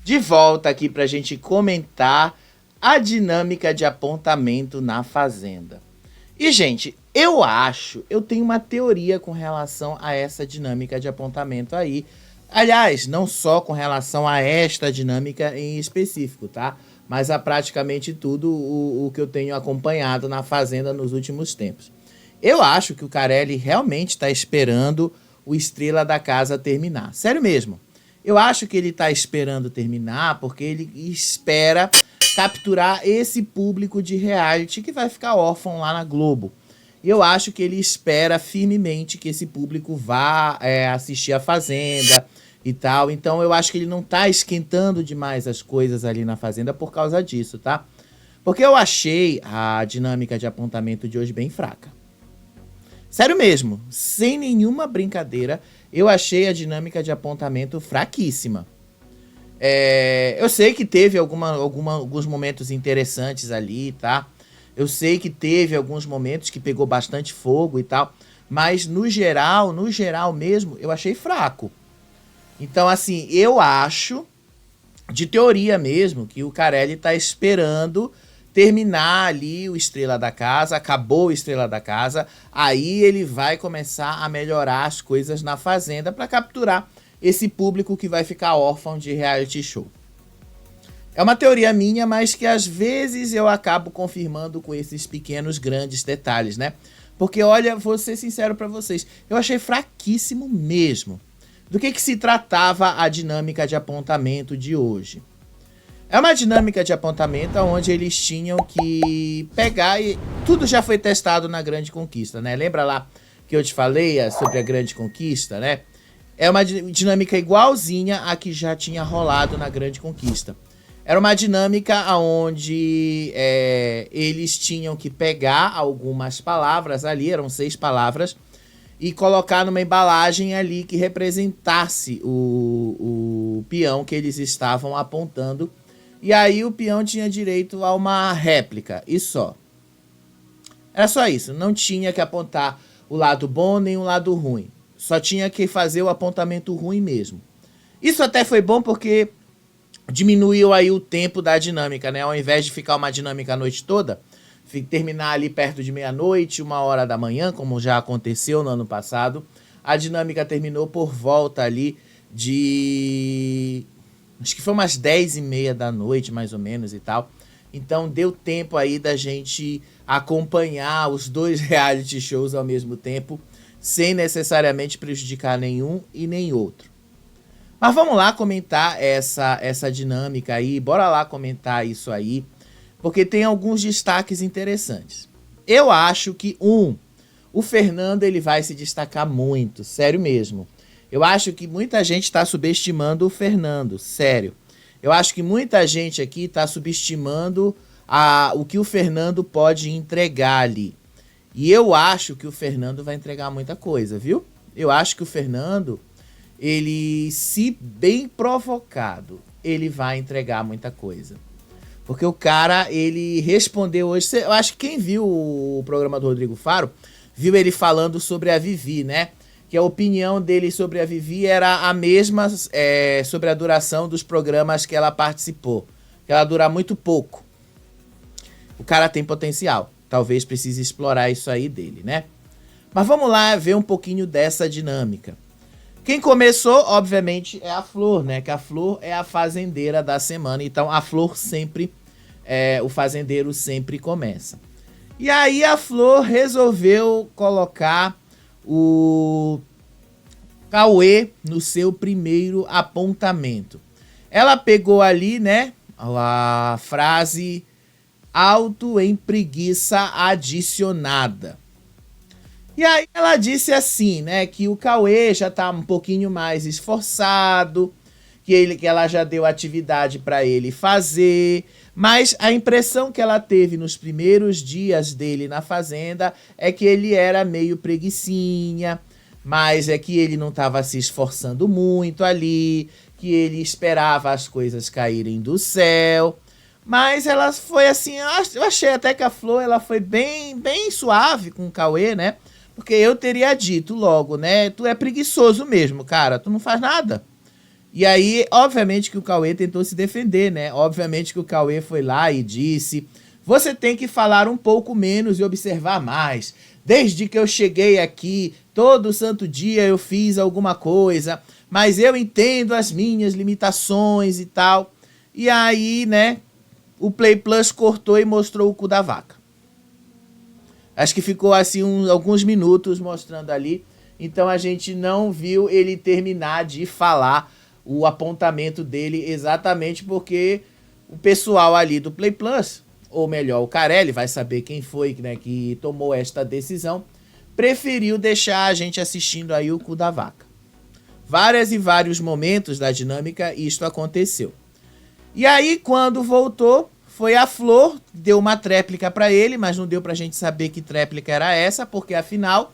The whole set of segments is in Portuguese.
de volta aqui para a gente comentar a dinâmica de apontamento na Fazenda. E, gente, eu tenho uma teoria com relação a essa dinâmica de apontamento aí. Aliás, não só com relação a esta dinâmica em específico, tá? Mas a praticamente tudo o que eu tenho acompanhado na Fazenda nos últimos tempos. Eu acho que o Carelli realmente está esperando o Estrela da Casa terminar. Sério mesmo. Eu acho que ele está esperando terminar porque ele espera capturar esse público de reality que vai ficar órfão lá na Globo. E eu acho que ele espera firmemente que esse público vá assistir a Fazenda e tal. Então eu acho que ele não tá esquentando demais as coisas ali na Fazenda por causa disso, tá? Porque eu achei a dinâmica de apontamento de hoje bem fraca. Sério mesmo, sem nenhuma brincadeira, eu achei a dinâmica de apontamento fraquíssima. Eu sei que teve alguns momentos interessantes ali, tá? Eu sei que teve alguns momentos que pegou bastante fogo e tal, mas no geral mesmo, eu achei fraco. Então, assim, eu acho, de teoria mesmo, que o Carelli tá esperando terminar ali o Estrela da Casa, acabou o Estrela da Casa, aí ele vai começar a melhorar as coisas na Fazenda para capturar esse público que vai ficar órfão de reality show. É uma teoria minha, mas que às vezes eu acabo confirmando com esses pequenos, grandes detalhes, né? Porque, olha, vou ser sincero para vocês, eu achei fraquíssimo mesmo. Do que se tratava a dinâmica de apontamento de hoje? É uma dinâmica de apontamento onde eles tinham que pegar e... Tudo já foi testado na Grande Conquista, né? Lembra lá que eu te falei sobre a Grande Conquista, né? É uma dinâmica igualzinha a que já tinha rolado na Grande Conquista. Era uma dinâmica onde eles tinham que pegar algumas palavras ali, eram 6 palavras, e colocar numa embalagem ali que representasse o peão que eles estavam apontando. E aí o peão tinha direito a uma réplica, e só. Era só isso, não tinha que apontar o lado bom nem o lado ruim. Só tinha que fazer o apontamento ruim mesmo. Isso até foi bom porque diminuiu aí o tempo da dinâmica, né? Ao invés de ficar uma dinâmica a noite toda, terminar ali perto de meia-noite, 1h da manhã, como já aconteceu no ano passado, a dinâmica terminou por volta ali de... acho que foi umas 10h30 da noite, mais ou menos, e tal. Então deu tempo aí da gente acompanhar os 2 reality shows ao mesmo tempo, sem necessariamente prejudicar nenhum e nem outro. Mas vamos lá comentar essa dinâmica aí, bora lá comentar isso aí, porque tem alguns destaques interessantes. Eu acho que, o Fernando ele vai se destacar muito, sério mesmo. Eu acho que muita gente está subestimando o Fernando, sério. Eu acho que muita gente aqui está subestimando o que o Fernando pode entregar ali. E eu acho que o Fernando vai entregar muita coisa, viu? Eu acho que o Fernando, ele, se bem provocado, ele vai entregar muita coisa. Porque o cara, ele respondeu hoje... Eu acho que quem viu o programa do Rodrigo Faro, viu ele falando sobre a Vivi, né? Que a opinião dele sobre a Vivi era a mesma sobre a duração dos programas que ela participou. Que ela dura muito pouco. O cara tem potencial. Talvez precise explorar isso aí dele, né? Mas vamos lá ver um pouquinho dessa dinâmica. Quem começou, obviamente, é a Flor, né? Que a Flor é a fazendeira da semana. Então, a Flor sempre... o fazendeiro sempre começa. E aí, a Flor resolveu colocar o Cauê no seu primeiro apontamento. Ela pegou ali, né, a frase auto em preguiça adicionada. E aí ela disse assim, né, que o Cauê já tá um pouquinho mais esforçado, que ela já deu atividade para ele fazer, mas a impressão que ela teve nos primeiros dias dele na Fazenda é que ele era meio preguicinha, mas é que ele não estava se esforçando muito ali, que ele esperava as coisas caírem do céu. Mas ela foi assim, eu achei até que a Flor ela foi bem suave com o Cauê, né? Porque eu teria dito logo, né? Tu é preguiçoso mesmo, cara, tu não faz nada. E aí, obviamente que o Cauê tentou se defender, né? Obviamente que o Cauê foi lá e disse: você tem que falar um pouco menos e observar mais. Desde que eu cheguei aqui, todo santo dia eu fiz alguma coisa, mas eu entendo as minhas limitações e tal. E aí, né, o Play Plus cortou e mostrou o cu da vaca. Acho que ficou assim alguns minutos mostrando ali. Então a gente não viu ele terminar de falar o apontamento dele, exatamente porque o pessoal ali do Play Plus, ou melhor, o Carelli, vai saber quem foi, né, que tomou esta decisão, preferiu deixar a gente assistindo aí o cu da vaca. Vários e vários momentos da dinâmica isto aconteceu. E aí, quando voltou, foi a Flor, deu uma tréplica para ele, mas não deu pra gente saber que tréplica era essa, porque afinal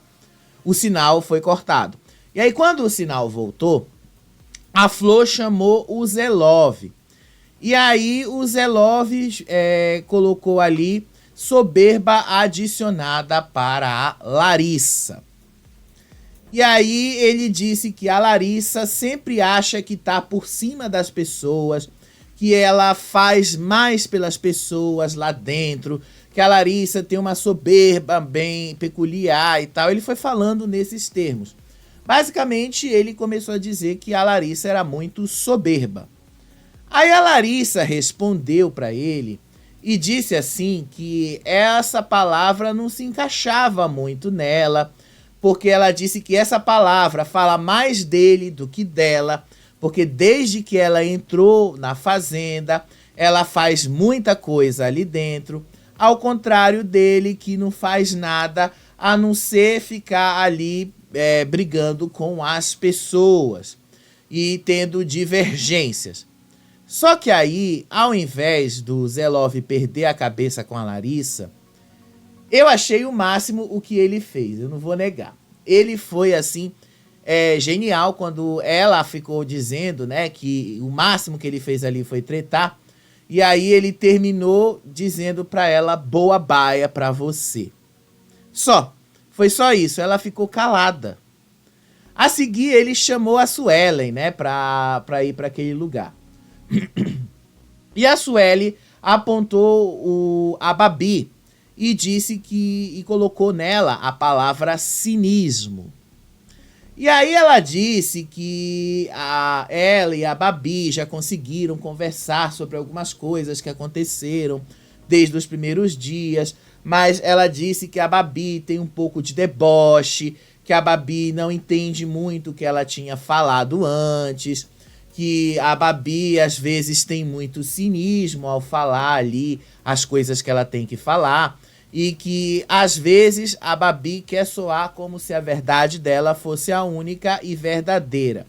o sinal foi cortado. E aí, quando o sinal voltou, a Flor chamou o Zelov. E aí o Zelov colocou ali soberba adicionada para a Larissa. E aí ele disse que a Larissa sempre acha que tá por cima das pessoas, que ela faz mais pelas pessoas lá dentro, que a Larissa tem uma soberba bem peculiar e tal. Ele foi falando nesses termos. Basicamente, ele começou a dizer que a Larissa era muito soberba. Aí a Larissa respondeu para ele e disse assim que essa palavra não se encaixava muito nela, porque ela disse que essa palavra fala mais dele do que dela, porque desde que ela entrou na fazenda, ela faz muita coisa ali dentro, ao contrário dele, que não faz nada a não ser ficar ali brigando com as pessoas e tendo divergências. Só que aí, ao invés do Zelov perder a cabeça com a Larissa, eu achei o máximo o que ele fez, eu não vou negar. Ele foi assim, genial quando ela ficou dizendo, né, que o máximo que ele fez ali foi tretar. E aí ele terminou dizendo pra ela: boa baia pra você. Foi só isso, ela ficou calada. A seguir ele chamou a Suelen, né, pra ir pra aquele lugar. E a Suelen apontou a Babi e disse e colocou nela a palavra cinismo. E aí ela disse que ela e a Babi já conseguiram conversar sobre algumas coisas que aconteceram desde os primeiros dias, mas ela disse que a Babi tem um pouco de deboche, que a Babi não entende muito o que ela tinha falado antes, que a Babi às vezes tem muito cinismo ao falar ali as coisas que ela tem que falar, e que às vezes a Babi quer soar como se a verdade dela fosse a única e verdadeira.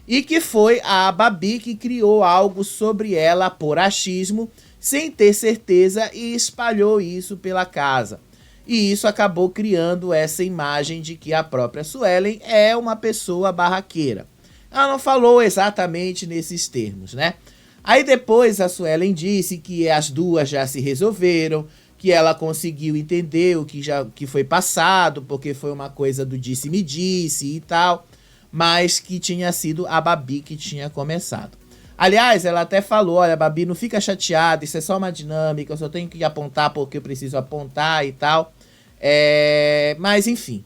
E que foi a Babi que criou algo sobre ela por achismo, sem ter certeza, e espalhou isso pela casa. E isso acabou criando essa imagem de que a própria Suelen é uma pessoa barraqueira. Ela não falou exatamente nesses termos, né? Aí depois a Suelen disse que as duas já se resolveram, que ela conseguiu entender o que foi passado, porque foi uma coisa do disse-me-disse e tal, mas que tinha sido a Babi que tinha começado. Aliás, ela até falou: olha, Babi, não fica chateada, isso é só uma dinâmica, eu só tenho que apontar porque eu preciso apontar e tal. Mas enfim,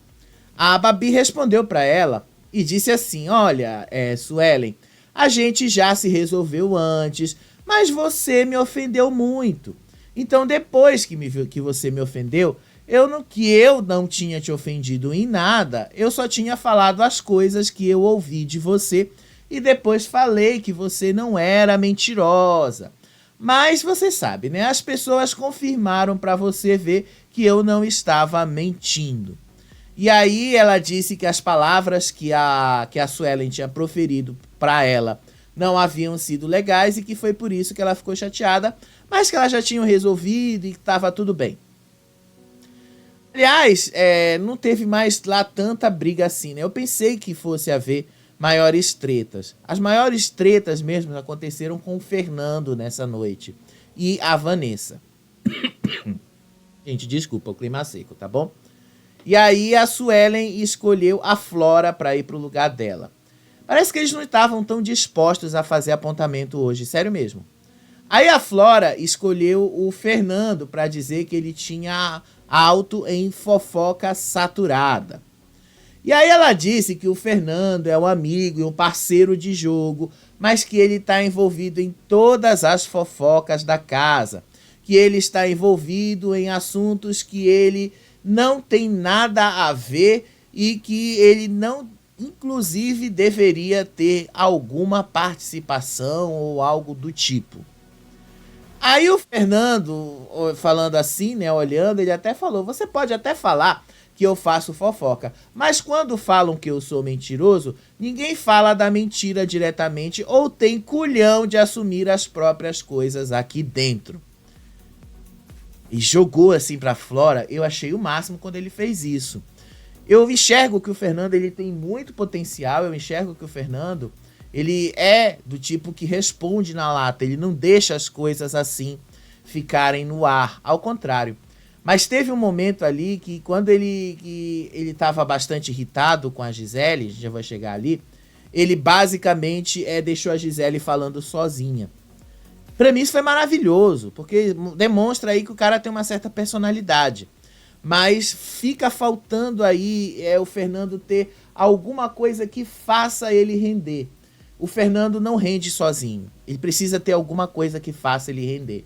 a Babi respondeu para ela e disse assim: olha, Suelen, a gente já se resolveu antes, mas você me ofendeu muito. Então depois que você me ofendeu, eu não tinha te ofendido em nada, eu só tinha falado as coisas que eu ouvi de você e depois falei que você não era mentirosa. Mas você sabe, né? As pessoas confirmaram para você ver que eu não estava mentindo. E aí ela disse que as palavras que a Suelen tinha proferido para ela não haviam sido legais e que foi por isso que ela ficou chateada, mas que ela já tinha resolvido e que estava tudo bem. Aliás, não teve mais lá tanta briga assim, né? Eu pensei que fosse haver maiores tretas. As maiores tretas mesmo aconteceram com o Fernando nessa noite e a Vanessa. Gente, desculpa, o clima seco, tá bom? E aí a Suelen escolheu a Flora para ir pro lugar dela. Parece que eles não estavam tão dispostos a fazer apontamento hoje, sério mesmo. Aí a Flora escolheu o Fernando para dizer que ele tinha alto em fofoca saturada. E aí ela disse que o Fernando é um amigo e um parceiro de jogo, mas que ele está envolvido em todas as fofocas da casa, que ele está envolvido em assuntos que ele não tem nada a ver e que ele não, inclusive, deveria ter alguma participação ou algo do tipo. Aí o Fernando, falando assim, né, olhando, ele até falou, você pode até falar que eu faço fofoca, mas quando falam que eu sou mentiroso, ninguém fala da mentira diretamente ou tem culhão de assumir as próprias coisas aqui dentro. E jogou assim pra Flora, eu achei o máximo quando ele fez isso. Eu enxergo que o Fernando ele tem muito potencial, eu enxergo que o Fernando ele é do tipo que responde na lata, ele não deixa as coisas assim ficarem no ar, ao contrário. Mas teve um momento ali que quando ele estava bastante irritado com a Gisele, já vai chegar ali, ele basicamente deixou a Gisele falando sozinha. Pra mim isso foi maravilhoso, porque demonstra aí que o cara tem uma certa personalidade. Mas fica faltando aí o Fernando ter alguma coisa que faça ele render. O Fernando não rende sozinho. Ele precisa ter alguma coisa que faça ele render.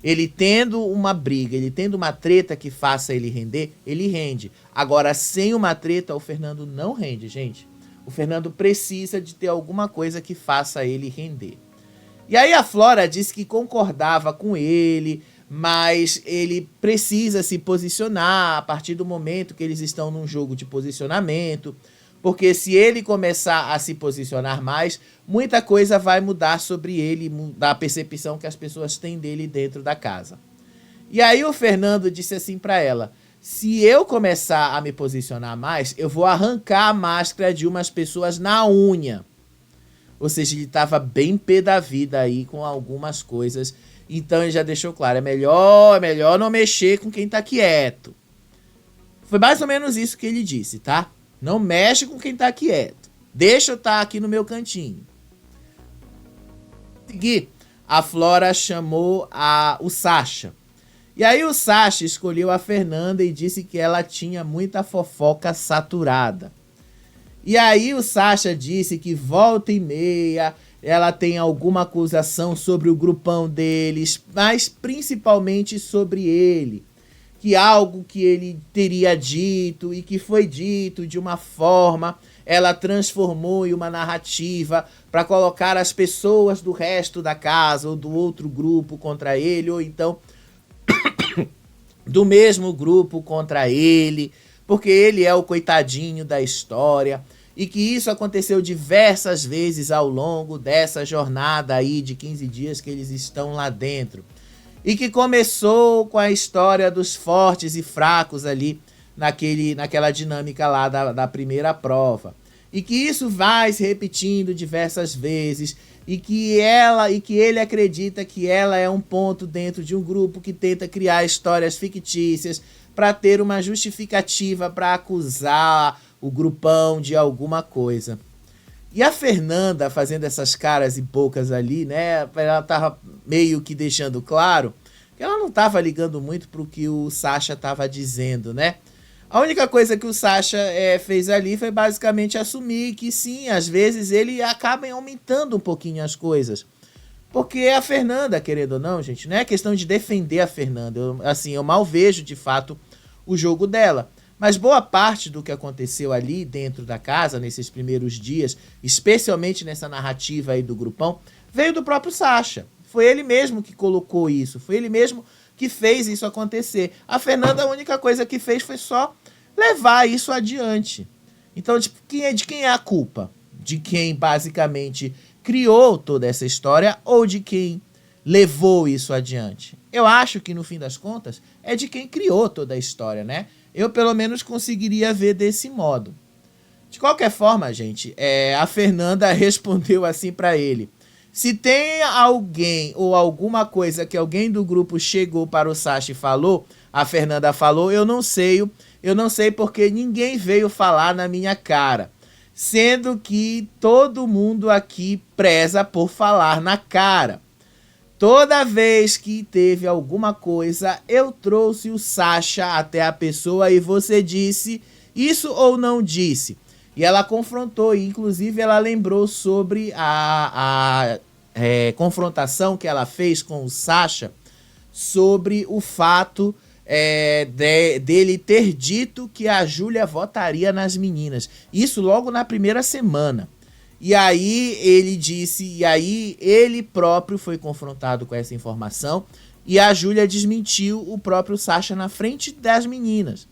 Ele tendo uma briga, ele tendo uma treta que faça ele render, ele rende. Agora, sem uma treta, o Fernando não rende, gente. O Fernando precisa de ter alguma coisa que faça ele render. E aí a Flora disse que concordava com ele, mas ele precisa se posicionar a partir do momento que eles estão num jogo de posicionamento, porque se ele começar a se posicionar mais, muita coisa vai mudar sobre ele, da percepção que as pessoas têm dele dentro da casa. E aí o Fernando disse assim pra ela, se eu começar a me posicionar mais, eu vou arrancar a máscara de umas pessoas na unha. Ou seja, ele estava bem pé da vida aí com algumas coisas. Então ele já deixou claro, é melhor não mexer com quem tá quieto. Foi mais ou menos isso que ele disse, tá? Não mexe com quem tá quieto. Deixa eu estar aqui no meu cantinho. Seguir, a Flora chamou o Sasha. E aí o Sasha escolheu a Fernanda e disse que ela tinha muita fofoca saturada. E aí o Sasha disse que volta e meia ela tem alguma acusação sobre o grupão deles, mas principalmente sobre ele. Que algo que ele teria dito e que foi dito de uma forma, ela transformou em uma narrativa para colocar as pessoas do resto da casa ou do outro grupo contra ele, ou então do mesmo grupo contra ele, porque ele é o coitadinho da história. E que isso aconteceu diversas vezes ao longo dessa jornada aí de 15 dias que eles estão lá dentro. E que começou com a história dos fortes e fracos ali naquela dinâmica lá da primeira prova. E que isso vai se repetindo diversas vezes. E que ele acredita que ela é um ponto dentro de um grupo que tenta criar histórias fictícias para ter uma justificativa para acusar o grupão de alguma coisa. E a Fernanda fazendo essas caras e bocas ali, né? Ela tava meio que deixando claro que ela não tava ligando muito pro que o Sasha tava dizendo, né? A única coisa que o Sasha fez ali foi basicamente assumir que sim, às vezes ele acaba aumentando um pouquinho as coisas. Porque a Fernanda, querendo ou não, gente, não é questão de defender a Fernanda. Eu mal vejo, de fato, o jogo dela. Mas boa parte do que aconteceu ali dentro da casa, nesses primeiros dias, especialmente nessa narrativa aí do grupão, veio do próprio Sasha. Foi ele mesmo que colocou isso, foi ele mesmo que fez isso acontecer. A Fernanda, a única coisa que fez foi só levar isso adiante. Então, de quem é a culpa? De quem basicamente criou toda essa história ou de quem levou isso adiante? Eu acho que no fim das contas é de quem criou toda a história, né? Eu pelo menos conseguiria ver desse modo. De qualquer forma, gente, a Fernanda respondeu assim pra ele. Se tem alguém ou alguma coisa que alguém do grupo chegou para o Sasha e falou, a Fernanda falou, eu não sei porque ninguém veio falar na minha cara. sendo que todo mundo aqui preza por falar na cara. Toda vez que teve alguma coisa, eu trouxe o Sasha até a pessoa e você disse isso ou não disse. E ela confrontou, e inclusive ela lembrou sobre a confrontação que ela fez com o Sasha sobre o fato dele ter dito que a Júlia votaria nas meninas. Isso logo na primeira semana. E aí ele disse, e aí ele próprio foi confrontado com essa informação e a Júlia desmentiu o próprio Sasha na frente das meninas.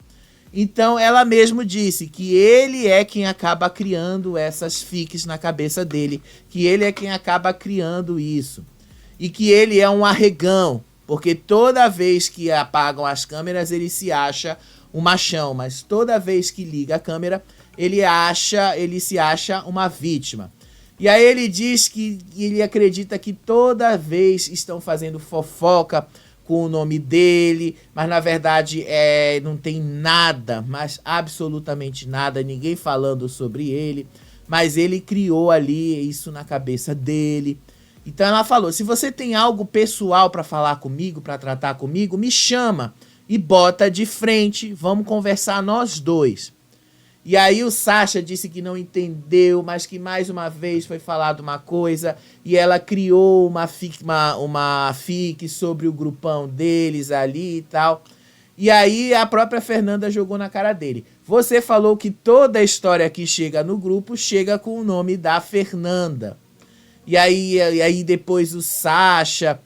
Então ela mesmo disse que ele é quem acaba criando essas fics na cabeça dele, que ele é quem acaba criando isso. E que ele é um arregão, porque toda vez que apagam as câmeras ele se acha um machão, mas toda vez que liga a câmera ele se acha uma vítima. E aí ele diz que ele acredita que toda vez estão fazendo fofoca com o nome dele, mas na verdade não tem nada, mas absolutamente nada, ninguém falando sobre ele, mas ele criou ali isso na cabeça dele. Então ela falou, se você tem algo pessoal para falar comigo, para tratar comigo, me chama e bota de frente, vamos conversar nós dois. E aí o Sasha disse que não entendeu, mas que mais uma vez foi falado uma coisa e ela criou uma fic sobre o grupão deles ali e tal. E aí a própria Fernanda jogou na cara dele. Você falou que toda a história que chega no grupo chega com o nome da Fernanda. E aí depois o Sasha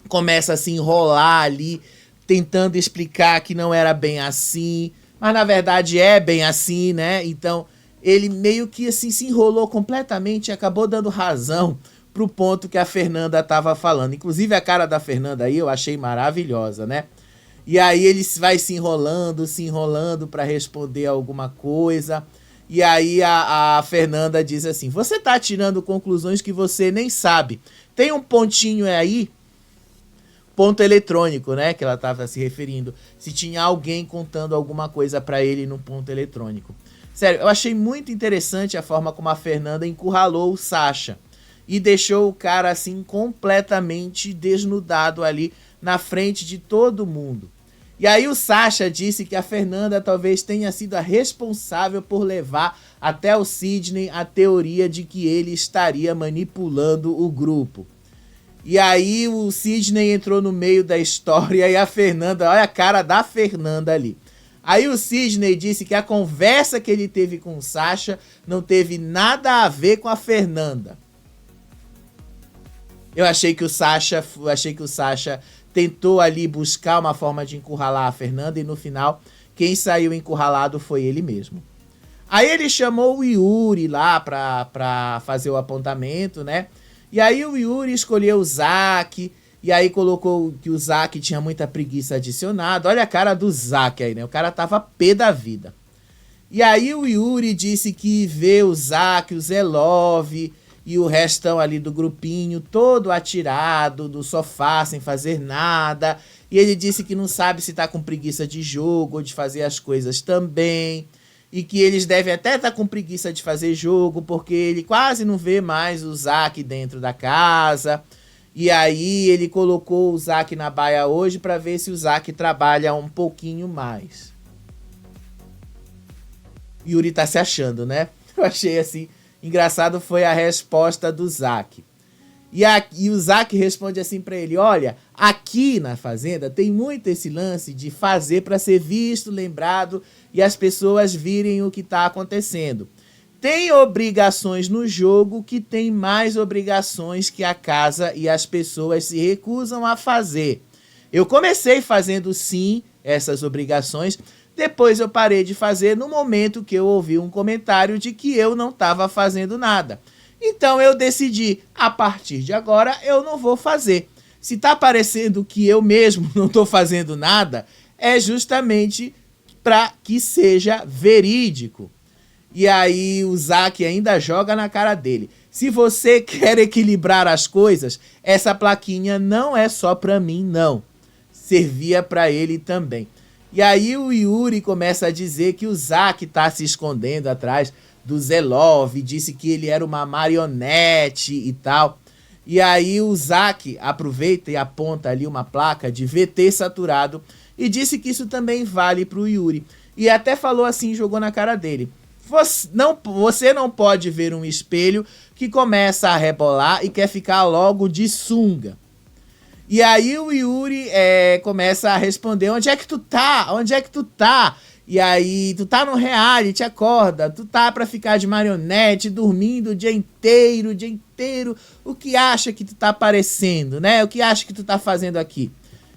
começa a se enrolar ali, tentando explicar que não era bem assim. Mas na verdade é bem assim, né? Então ele meio que assim se enrolou completamente e acabou dando razão pro ponto que a Fernanda estava falando. Inclusive a cara da Fernanda aí eu achei maravilhosa, né? E aí ele vai se enrolando para responder alguma coisa. E aí a Fernanda diz assim, você tá tirando conclusões que você nem sabe. Tem um pontinho aí, ponto eletrônico, né, que ela estava se referindo, se tinha alguém contando alguma coisa para ele no ponto eletrônico. Sério, eu achei muito interessante a forma como a Fernanda encurralou o Sasha e deixou o cara assim completamente desnudado ali na frente de todo mundo. E aí o Sasha disse que a Fernanda talvez tenha sido a responsável por levar até o Sidney a teoria de que ele estaria manipulando o grupo. E aí o Sidney entrou no meio da história e a Fernanda, olha a cara da Fernanda ali. Aí o Sidney disse que a conversa que ele teve com o Sasha não teve nada a ver com a Fernanda. Eu achei que o Sasha tentou ali buscar uma forma de encurralar a Fernanda e no final quem saiu encurralado foi ele mesmo. Aí ele chamou o Yuri lá pra fazer o apontamento, né? E aí o Yuri escolheu o Zack, e aí colocou que o Zack tinha muita preguiça adicionada. Olha a cara do Zack aí, né? O cara tava pé da vida. E aí o Yuri disse que vê o Zack, o Zelov e o restão ali do grupinho todo atirado do sofá, sem fazer nada. E ele disse que não sabe se tá com preguiça de jogo ou de fazer as coisas também. E que eles devem até estar com preguiça de fazer jogo, porque ele quase não vê mais o Zack dentro da casa. E aí ele colocou o Zack na baia hoje para ver se o Zack trabalha um pouquinho mais. Yuri tá se achando, né? Eu achei assim, engraçado foi a resposta do Zack. E o Zack responde assim pra ele, olha, aqui na Fazenda tem muito esse lance de fazer pra ser visto, lembrado e as pessoas virem o que tá acontecendo. Tem obrigações no jogo que tem mais obrigações que a casa e as pessoas se recusam a fazer. Eu comecei fazendo sim essas obrigações, depois eu parei de fazer no momento que eu ouvi um comentário de que eu não estava fazendo nada. Então eu decidi, a partir de agora eu não vou fazer. Se tá parecendo que eu mesmo não tô fazendo nada, é justamente para que seja verídico. E aí o Zack ainda joga na cara dele. Se você quer equilibrar as coisas, essa plaquinha não é só para mim, não. Servia para ele também. E aí o Yuri começa a dizer que o Zack tá se escondendo atrás do Zelov, disse que ele era uma marionete e tal. E aí o Zack aproveita e aponta ali uma placa de VT saturado e disse que isso também vale pro Yuri. E até falou assim, jogou na cara dele: você não pode ver um espelho que começa a rebolar e quer ficar logo de sunga. E aí o Yuri começa a responder: onde é que tu tá? Onde é que tu tá? E aí, tu tá no reality, acorda, tu tá pra ficar de marionete, dormindo o dia inteiro, o que acha que tu tá aparecendo, né? O que acha que tu tá fazendo aqui?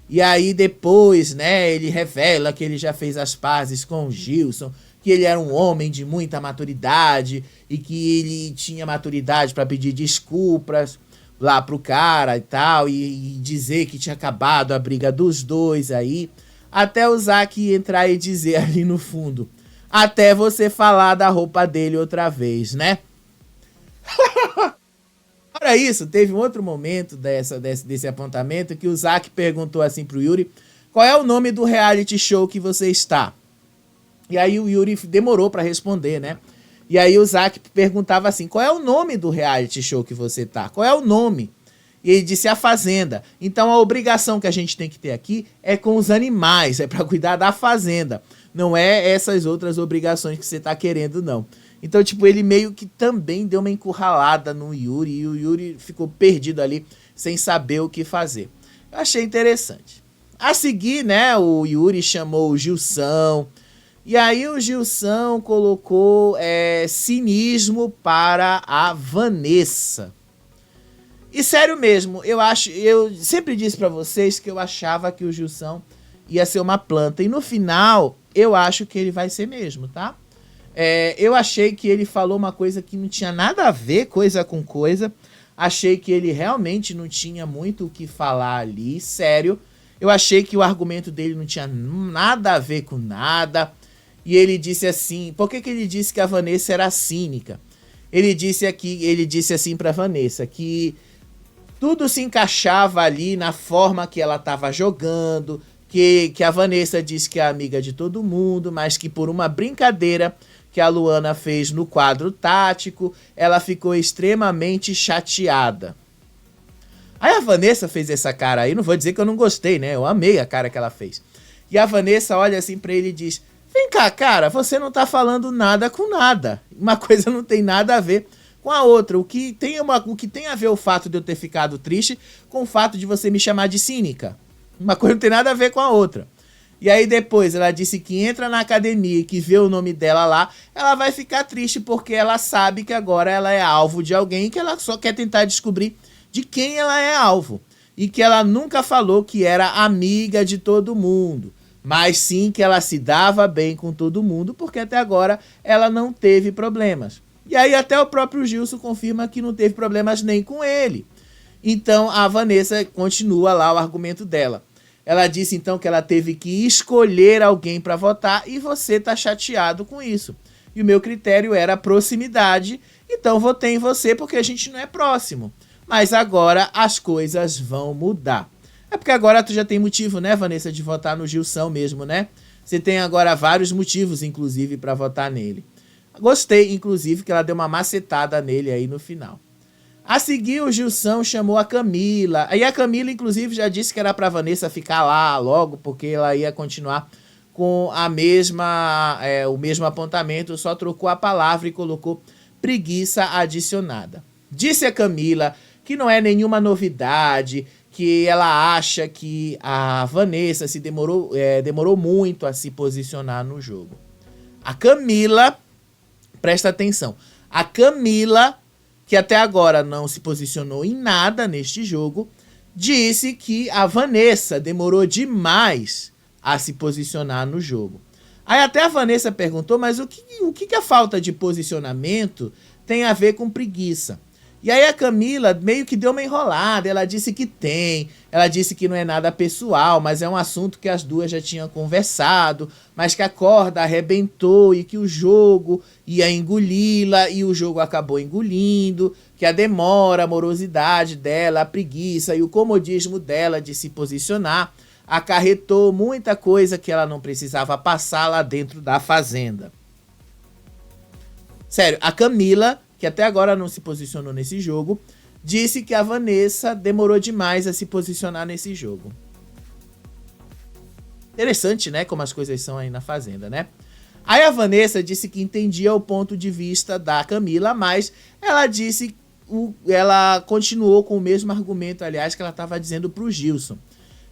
E aí depois, né, ele revela que ele já fez as pazes com o Gilson, que ele era um homem de muita maturidade e que ele tinha maturidade pra pedir desculpas lá pro cara e tal, e dizer que tinha acabado a briga dos dois aí. Até o Zack entrar e dizer ali no fundo: até você falar da roupa dele outra vez, né? Fora isso, teve um outro momento desse apontamento que o Zack perguntou assim pro Yuri: qual é o nome do reality show que você está? E aí o Yuri demorou pra responder, né? E aí o Zack perguntava assim: qual é o nome do reality show que você tá? Qual é o nome? E ele disse: A Fazenda. Então a obrigação que a gente tem que ter aqui é com os animais, é pra cuidar da fazenda. Não é essas outras obrigações que você tá querendo, não. Então, tipo, ele meio que também deu uma encurralada no Yuri e o Yuri ficou perdido ali, sem saber o que fazer. Eu achei interessante. A seguir, né, o Yuri chamou o Gilson. E aí o Gilson colocou cinismo para a Vanessa. E sério mesmo, eu sempre disse pra vocês que eu achava que o Gilson ia ser uma planta. E no final, eu acho que ele vai ser mesmo, tá? Eu achei que ele falou uma coisa que não tinha nada a ver, coisa com coisa. Achei que ele realmente não tinha muito o que falar ali, sério. Eu achei que o argumento dele não tinha nada a ver com nada. E ele disse assim, por que ele disse que a Vanessa era cínica? Ele disse assim pra Vanessa, que tudo se encaixava ali na forma que ela estava jogando, que a Vanessa disse que é amiga de todo mundo, mas que por uma brincadeira que a Luana fez no quadro tático, ela ficou extremamente chateada. Aí a Vanessa fez essa cara aí, não vou dizer que eu não gostei, né? Eu amei a cara que ela fez. E a Vanessa olha assim pra ele e diz: vem cá, cara, você não tá falando nada com nada. Uma coisa não tem nada a ver com a outra. O que tem a ver o fato de eu ter ficado triste com o fato de você me chamar de cínica. Uma coisa não tem nada a ver com a outra. E aí depois ela disse que entra na academia e que vê o nome dela lá, ela vai ficar triste porque ela sabe que agora ela é alvo de alguém, que ela só quer tentar descobrir de quem ela é alvo. E que ela nunca falou que era amiga de todo mundo, mas sim que ela se dava bem com todo mundo, porque até agora ela não teve problemas. E aí até o próprio Gilson confirma que não teve problemas nem com ele. Então a Vanessa continua lá o argumento dela. Ela disse então que ela teve que escolher alguém para votar e você tá chateado com isso. E o meu critério era proximidade, então votei em você porque a gente não é próximo. Mas agora as coisas vão mudar. É porque agora tu já tem motivo, né, Vanessa, de votar no Gilson mesmo, né? Você tem agora vários motivos, inclusive, para votar nele. Gostei, inclusive, que ela deu uma macetada nele aí no final. A seguir, o Gilson chamou a Camila. Aí a Camila, inclusive, já disse que era pra Vanessa ficar lá logo, porque ela ia continuar com o mesmo apontamento, só trocou a palavra e colocou preguiça adicionada. Disse a Camila que não é nenhuma novidade, que ela acha que a Vanessa demorou muito a se posicionar no jogo. A Camila, presta atenção, a Camila, que até agora não se posicionou em nada neste jogo, disse que a Vanessa demorou demais a se posicionar no jogo. Aí até a Vanessa perguntou, mas o que a falta de posicionamento tem a ver com preguiça? E aí a Camila meio que deu uma enrolada, ela disse que tem, ela disse que não é nada pessoal, mas é um assunto que as duas já tinham conversado, mas que a corda arrebentou e que o jogo ia engoli-la e o jogo acabou engolindo, que a demora, a morosidade dela, a preguiça e o comodismo dela de se posicionar acarretou muita coisa que ela não precisava passar lá dentro da fazenda. Sério, a Camila, que até agora não se posicionou nesse jogo, disse que a Vanessa demorou demais a se posicionar nesse jogo. Interessante, né? Como as coisas são aí na Fazenda, né? Aí a Vanessa disse que entendia o ponto de vista da Camila, mas ela disse, ela continuou com o mesmo argumento, aliás, que ela estava dizendo pro Gilson.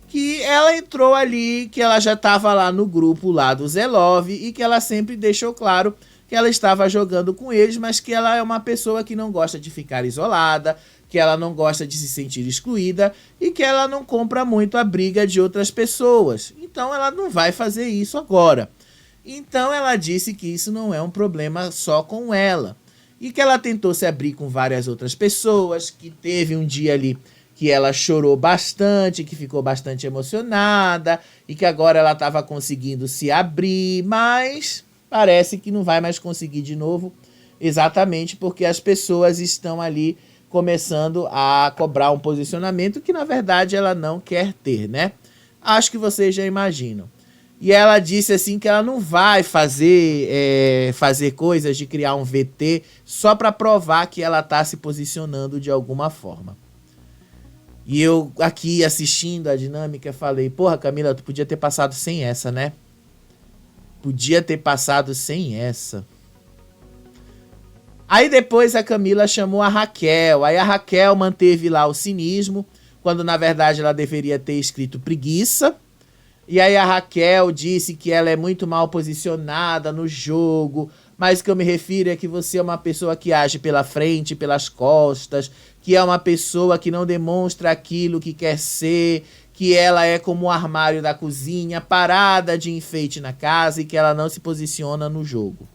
Que ela entrou ali, que ela já estava lá no grupo lá do Zé Love e que ela sempre deixou claro que ela estava jogando com eles, mas que ela é uma pessoa que não gosta de ficar isolada, que ela não gosta de se sentir excluída e que ela não compra muito a briga de outras pessoas. Então ela não vai fazer isso agora. Então ela disse que isso não é um problema só com ela. E que ela tentou se abrir com várias outras pessoas, que teve um dia ali que ela chorou bastante, que ficou bastante emocionada e que agora ela estava conseguindo se abrir, mas parece que não vai mais conseguir de novo, exatamente porque as pessoas estão ali começando a cobrar um posicionamento que na verdade ela não quer ter, né? Acho que vocês já imaginam. E ela disse assim que ela não vai fazer coisas de criar um VT só para provar que ela tá se posicionando de alguma forma. E eu aqui assistindo a dinâmica falei, porra Camila, tu podia ter passado sem essa, né? Podia ter passado sem essa. Aí depois a Camila chamou a Raquel. Aí a Raquel manteve lá o cinismo, quando na verdade ela deveria ter escrito preguiça. E aí a Raquel disse que ela é muito mal posicionada no jogo, mas o que eu me refiro é que você é uma pessoa que age pela frente, pelas costas, que é uma pessoa que não demonstra aquilo que quer ser, que ela é como o armário da cozinha, parada de enfeite na casa e que ela não se posiciona no jogo.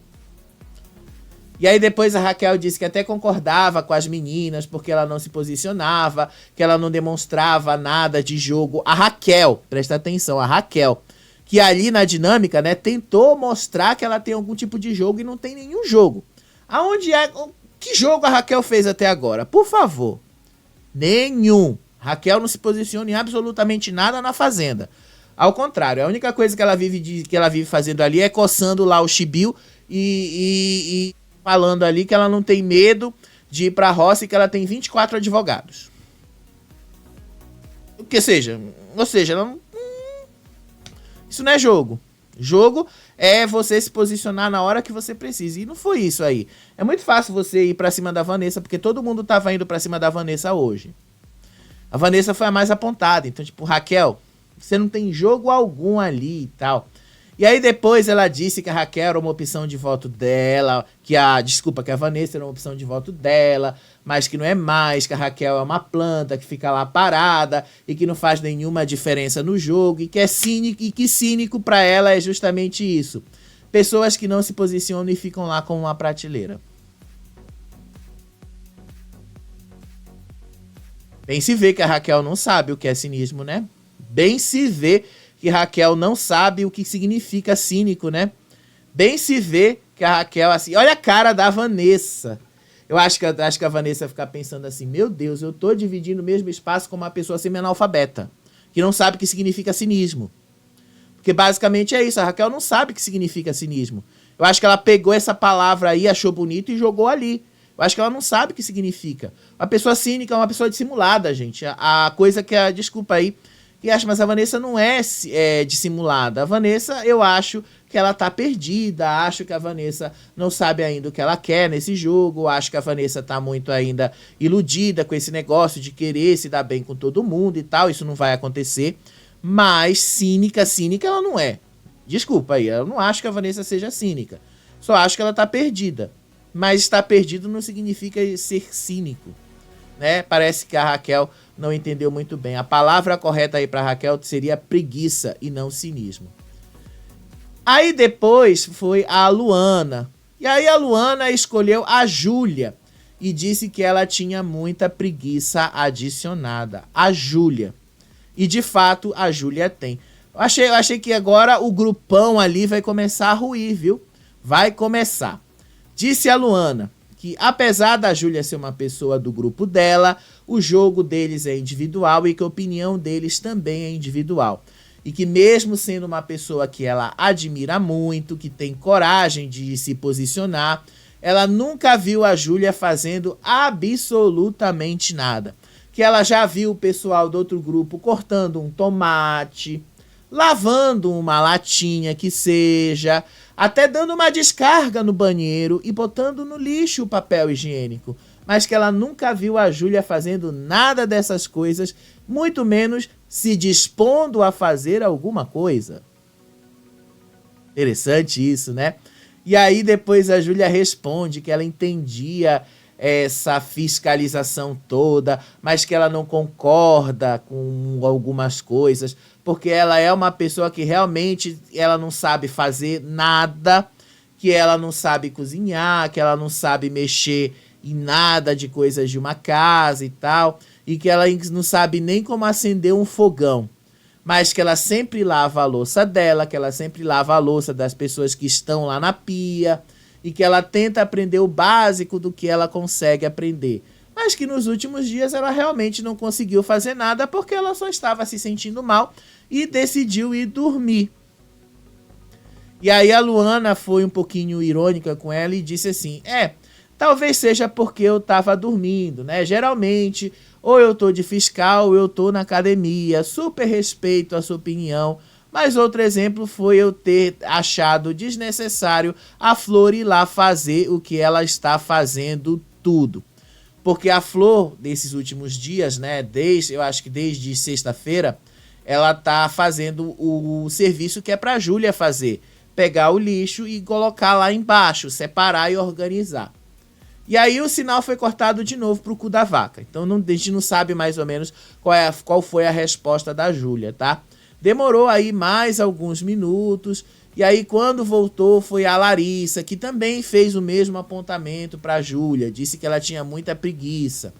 E aí depois a Raquel disse que até concordava com as meninas, porque ela não se posicionava, que ela não demonstrava nada de jogo. A Raquel, presta atenção, a Raquel, que ali na dinâmica, né, tentou mostrar que ela tem algum tipo de jogo e não tem nenhum jogo. Aonde é... Que jogo a Raquel fez até agora? Por favor. Nenhum. Raquel não se posiciona em absolutamente nada na Fazenda. Ao contrário, a única coisa que ela vive fazendo ali é coçando lá o chibio e falando ali que ela não tem medo de ir pra roça e que ela tem 24 advogados. Ou seja, ela não... Isso não é jogo. Jogo é você se posicionar na hora que você precisa. E não foi isso aí. É muito fácil você ir pra cima da Vanessa, porque todo mundo tava indo pra cima da Vanessa hoje. A Vanessa foi a mais apontada. Então, tipo, Raquel, você não tem jogo algum ali e tal. E aí depois ela disse que a Raquel era uma opção de voto dela, que a Vanessa era uma opção de voto dela, mas que não é mais, que a Raquel é uma planta que fica lá parada e que não faz nenhuma diferença no jogo e que é cínico, e que cínico pra ela é justamente isso. Pessoas que não se posicionam e ficam lá como uma prateleira. Bem se vê que a Raquel não sabe o que é cinismo, né? Bem se vê que Raquel não sabe o que significa cínico, né? Bem se vê que a Raquel, assim... Olha a cara da Vanessa. Eu acho que a Vanessa fica pensando assim, meu Deus, eu tô dividindo o mesmo espaço com uma pessoa semi-analfabeta, que não sabe o que significa cinismo. Porque basicamente é isso, a Raquel não sabe o que significa cinismo. Eu acho que ela pegou essa palavra aí, achou bonito e jogou ali. Eu acho que ela não sabe o que significa. Uma pessoa cínica é uma pessoa dissimulada, gente. A coisa que a... Desculpa aí, que acho, mas a Vanessa não é dissimulada. A Vanessa, eu acho que ela tá perdida, acho que a Vanessa não sabe ainda o que ela quer nesse jogo, acho que a Vanessa tá muito ainda iludida com esse negócio de querer se dar bem com todo mundo e tal, isso não vai acontecer, mas cínica ela não é. Desculpa aí, eu não acho que a Vanessa seja cínica, só acho que ela tá perdida, mas estar perdido não significa ser cínico, né? Parece que a Raquel não entendeu muito bem. A palavra correta aí para Raquel seria preguiça e não cinismo. Aí depois foi a Luana. E aí a Luana escolheu a Júlia e disse que ela tinha muita preguiça adicionada. A Júlia. E de fato a Júlia tem. Eu achei que agora o grupão ali vai começar a ruir, viu? Vai começar. Disse a Luana que apesar da Júlia ser uma pessoa do grupo dela, o jogo deles é individual e que a opinião deles também é individual. E que mesmo sendo uma pessoa que ela admira muito, que tem coragem de se posicionar, ela nunca viu a Júlia fazendo absolutamente nada. Que ela já viu o pessoal do outro grupo cortando um tomate, lavando uma latinha que seja, até dando uma descarga no banheiro e botando no lixo o papel higiênico. Mas que ela nunca viu a Júlia fazendo nada dessas coisas, muito menos se dispondo a fazer alguma coisa. Interessante isso, né? E aí depois a Júlia responde que ela entendia essa fiscalização toda, mas que ela não concorda com algumas coisas, porque ela é uma pessoa que realmente ela não sabe fazer nada, que ela não sabe cozinhar, que ela não sabe mexer em nada de coisas de uma casa e tal, e que ela não sabe nem como acender um fogão, mas que ela sempre lava a louça dela, que ela sempre lava a louça das pessoas que estão lá na pia, e que ela tenta aprender o básico do que ela consegue aprender. Mas que nos últimos dias ela realmente não conseguiu fazer nada porque ela só estava se sentindo mal e decidiu ir dormir. E aí a Luana foi um pouquinho irônica com ela e disse assim, talvez seja porque eu estava dormindo, né? Geralmente, ou eu tô de fiscal, ou eu tô na academia, super respeito a sua opinião, mas outro exemplo foi eu ter achado desnecessário a Flor ir lá fazer o que ela está fazendo tudo. Porque a Flor, desses últimos dias, né, eu acho que desde sexta-feira, ela tá fazendo o serviço que é pra Júlia fazer. Pegar o lixo e colocar lá embaixo, separar e organizar. E aí o sinal foi cortado de novo pro cu da vaca. Então a gente não sabe mais ou menos qual foi a resposta da Júlia, tá? Demorou aí mais alguns minutos, e aí quando voltou foi a Larissa, que também fez o mesmo apontamento para a Júlia, disse que ela tinha muita preguiça.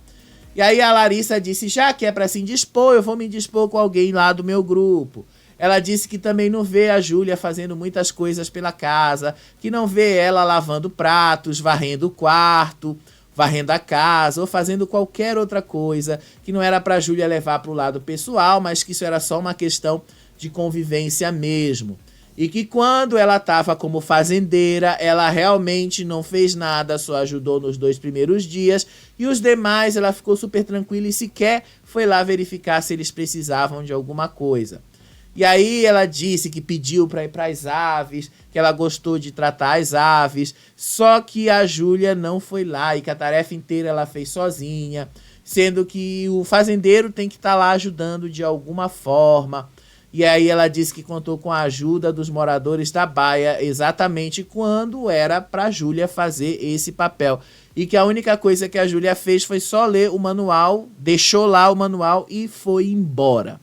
E aí a Larissa disse, já que é para se indispor, eu vou me indispor com alguém lá do meu grupo. Ela disse que também não vê a Júlia fazendo muitas coisas pela casa, que não vê ela lavando pratos, varrendo o quarto, varrendo a casa ou fazendo qualquer outra coisa, que não era para a Júlia levar para o lado pessoal, mas que isso era só uma questão de convivência mesmo. E que quando ela estava como fazendeira, ela realmente não fez nada, só ajudou nos 2 primeiros dias, e os demais ela ficou super tranquila e sequer foi lá verificar se eles precisavam de alguma coisa. E aí ela disse que pediu para ir para as aves, que ela gostou de tratar as aves, só que a Júlia não foi lá e que a tarefa inteira ela fez sozinha, sendo que o fazendeiro tem que estar lá ajudando de alguma forma. E aí ela disse que contou com a ajuda dos moradores da baia exatamente quando era para a Júlia fazer esse papel. E que a única coisa que a Júlia fez foi só ler o manual, deixou lá o manual e foi embora.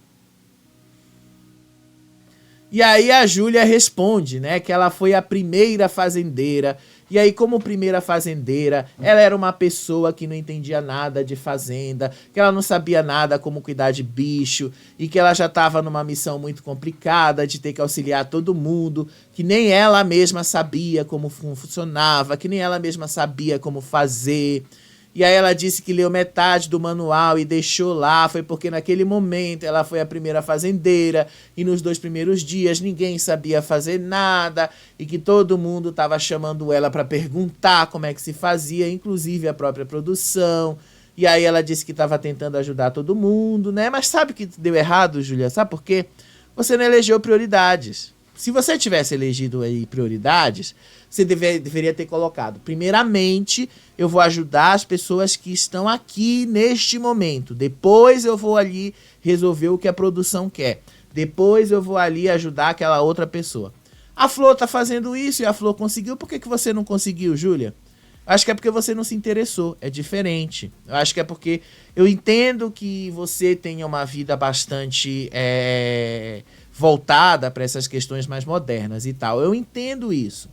E aí a Júlia responde, né, que ela foi a primeira fazendeira. E aí, como primeira fazendeira, ela era uma pessoa que não entendia nada de fazenda, que ela não sabia nada como cuidar de bicho, e que ela já estava numa missão muito complicada de ter que auxiliar todo mundo, que nem ela mesma sabia como funcionava, que nem ela mesma sabia como fazer. E aí ela disse que leu metade do manual e deixou lá, foi porque naquele momento ela foi a primeira fazendeira e nos 2 primeiros dias ninguém sabia fazer nada e que todo mundo estava chamando ela para perguntar como é que se fazia, inclusive a própria produção. E aí ela disse que estava tentando ajudar todo mundo, né? Mas sabe o que deu errado, Júlia? Sabe por quê? Você não elegeu prioridades. Se você tivesse elegido aí prioridades, você deveria ter colocado, primeiramente, eu vou ajudar as pessoas que estão aqui neste momento. Depois eu vou ali resolver o que a produção quer. Depois eu vou ali ajudar aquela outra pessoa. A Flor tá fazendo isso e a Flor conseguiu. Por que você não conseguiu, Júlia? Acho que é porque você não se interessou. É diferente. Eu acho que é porque eu entendo que você tenha uma vida bastante voltada para essas questões mais modernas e tal. Eu entendo isso.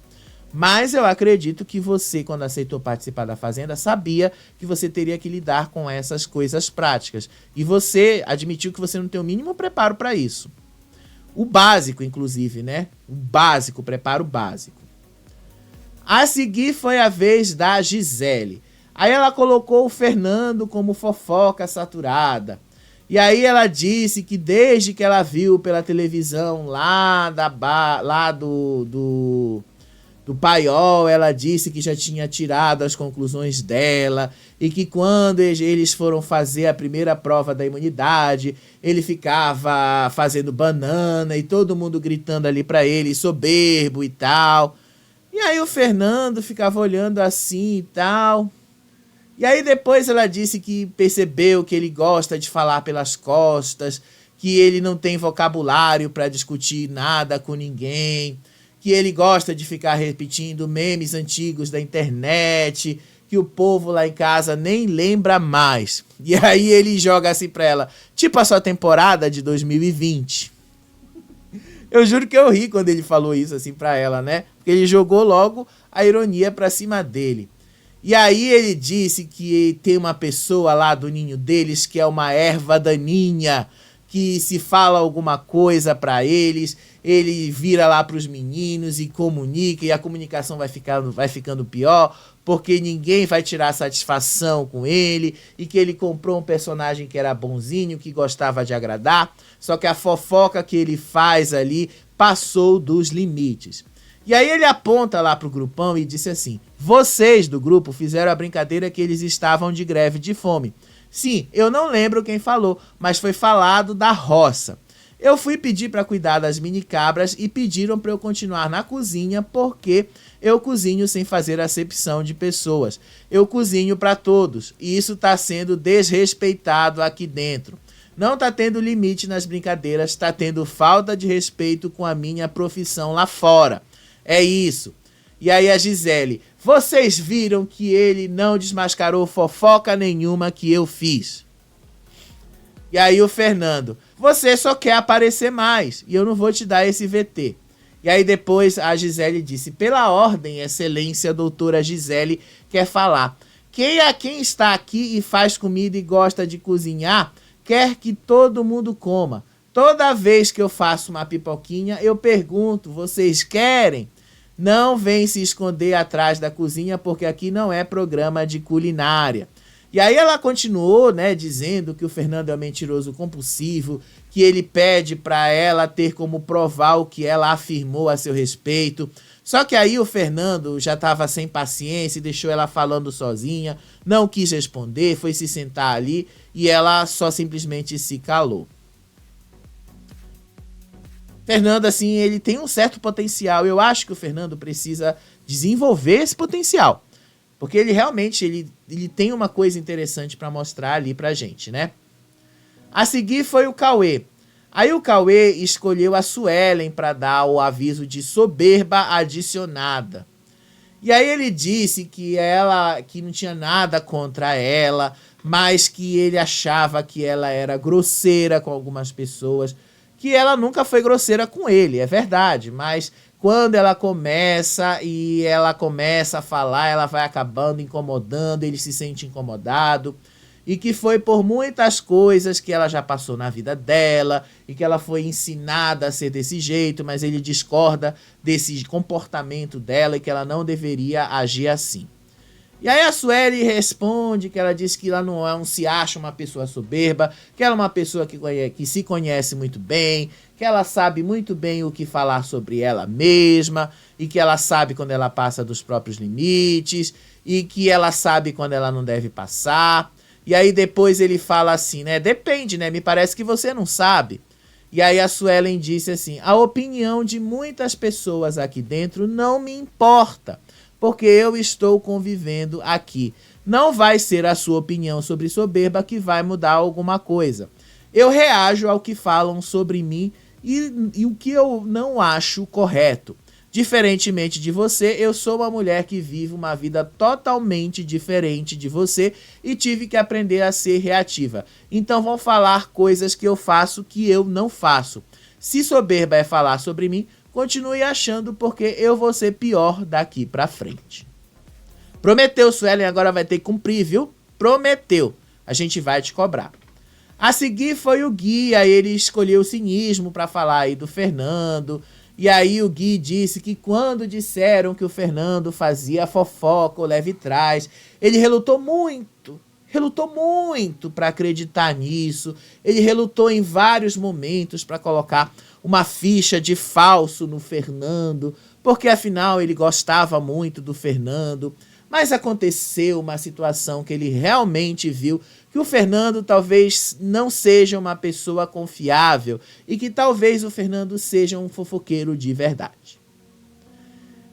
Mas eu acredito que você, quando aceitou participar da Fazenda, sabia que você teria que lidar com essas coisas práticas. E você admitiu que você não tem o mínimo preparo para isso. O básico, inclusive, né? O básico, o preparo básico. A seguir foi a vez da Gisele. Aí ela colocou o Fernando como fofoca saturada. E aí ela disse que desde que ela viu pela televisão lá do do paiol, ela disse que já tinha tirado as conclusões dela e que quando eles foram fazer a primeira prova da imunidade, ele ficava fazendo banana e todo mundo gritando ali pra ele, soberbo e tal. E aí o Fernando ficava olhando assim e tal. E aí depois ela disse que percebeu que ele gosta de falar pelas costas, que ele não tem vocabulário para discutir nada com ninguém, que ele gosta de ficar repetindo memes antigos da internet, que o povo lá em casa nem lembra mais. E aí ele joga assim pra ela, tipo a sua temporada de 2020. Eu juro que eu ri quando ele falou isso assim pra ela, né? Porque ele jogou logo a ironia pra cima dele. E aí ele disse que tem uma pessoa lá do ninho deles que é uma erva daninha, que se fala alguma coisa pra eles, ele vira lá pros meninos e comunica, e a comunicação vai ficando pior, porque ninguém vai tirar satisfação com ele, e que ele comprou um personagem que era bonzinho, que gostava de agradar, só que a fofoca que ele faz ali passou dos limites. E aí ele aponta lá pro grupão e disse assim: vocês do grupo fizeram a brincadeira que eles estavam de greve de fome. Sim, eu não lembro quem falou, mas foi falado da roça. Eu fui pedir para cuidar das mini cabras e pediram para eu continuar na cozinha porque eu cozinho sem fazer acepção de pessoas. Eu cozinho para todos e isso está sendo desrespeitado aqui dentro. Não tá tendo limite nas brincadeiras, tá tendo falta de respeito com a minha profissão lá fora. É isso. E aí a Gisele: vocês viram que ele não desmascarou fofoca nenhuma que eu fiz. E aí o Fernando: você só quer aparecer mais e eu não vou te dar esse VT. E aí depois a Gisele disse: pela ordem, excelência, doutora Gisele quer falar. Quem está aqui e faz comida e gosta de cozinhar, quer que todo mundo coma. Toda vez que eu faço uma pipoquinha, eu pergunto: vocês querem? Não vem se esconder atrás da cozinha, porque aqui não é programa de culinária. E aí ela continuou, né, dizendo que o Fernando é um mentiroso compulsivo, que ele pede para ela ter como provar o que ela afirmou a seu respeito. Só que aí o Fernando já estava sem paciência e deixou ela falando sozinha, não quis responder, foi se sentar ali e ela só simplesmente se calou. Fernando, assim, ele tem um certo potencial. Eu acho que o Fernando precisa desenvolver esse potencial. Porque ele realmente ele tem uma coisa interessante para mostrar ali pra gente, né? A seguir foi o Cauê. Aí o Cauê escolheu a Suelen para dar o aviso de soberba adicionada. E aí ele disse que não tinha nada contra ela, mas que ele achava que ela era grosseira com algumas pessoas, que ela nunca foi grosseira com ele, é verdade, mas quando ela começa a falar, ela vai acabando incomodando, ele se sente incomodado, e que foi por muitas coisas que ela já passou na vida dela, e que ela foi ensinada a ser desse jeito, mas ele discorda desse comportamento dela e que ela não deveria agir assim. E aí a Sueli responde que ela diz que ela não se acha uma pessoa soberba, que ela é uma pessoa que se conhece muito bem, que ela sabe muito bem o que falar sobre ela mesma, e que ela sabe quando ela passa dos próprios limites, e que ela sabe quando ela não deve passar. E aí depois ele fala assim, né? Depende, né? Me parece que você não sabe. E aí a Suelen disse assim: a opinião de muitas pessoas aqui dentro não me importa, porque eu estou convivendo aqui. Não vai ser a sua opinião sobre soberba que vai mudar alguma coisa. Eu reajo ao que falam sobre mim e o que eu não acho correto. Diferentemente de você, eu sou uma mulher que vive uma vida totalmente diferente de você e tive que aprender a ser reativa. Então vão falar coisas que eu faço que eu não faço. Se soberba é falar sobre mim, continue achando, porque eu vou ser pior daqui pra frente. Prometeu, Suelen, agora vai ter que cumprir, viu? Prometeu. A gente vai te cobrar. A seguir foi o Gui, aí ele escolheu o cinismo pra falar aí do Fernando. E aí o Gui disse que quando disseram que o Fernando fazia fofoca ou leve trás, ele relutou muito para acreditar nisso. Ele relutou em vários momentos para colocar uma ficha de falso no Fernando, porque afinal ele gostava muito do Fernando. Mas aconteceu uma situação que ele realmente viu que o Fernando talvez não seja uma pessoa confiável e que talvez o Fernando seja um fofoqueiro de verdade.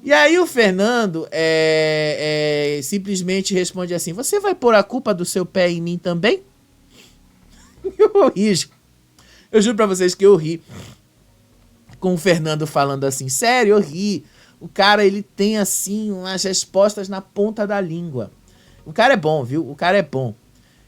E aí o Fernando simplesmente responde assim: você vai pôr a culpa do seu pé em mim também? Eu ri. Eu juro pra vocês que eu ri com o Fernando falando assim. Sério, eu ri. O cara, ele tem assim umas respostas na ponta da língua. O cara é bom, viu? O cara é bom.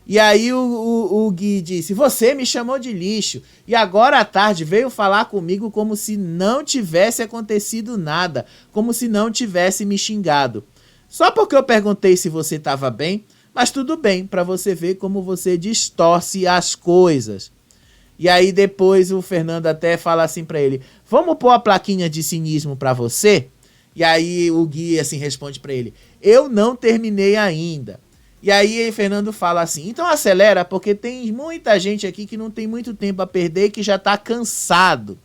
E aí o Gui disse: você me chamou de lixo e agora à tarde veio falar comigo como se não tivesse acontecido nada, como se não tivesse me xingado. Só porque eu perguntei se você estava bem, mas tudo bem, para você ver como você distorce as coisas. E aí depois o Fernando até fala assim para ele: vamos pôr a plaquinha de cinismo para você? E aí o Gui assim responde para ele: eu não terminei ainda. E aí o Fernando fala assim: então acelera, porque tem muita gente aqui que não tem muito tempo a perder e que já tá cansado.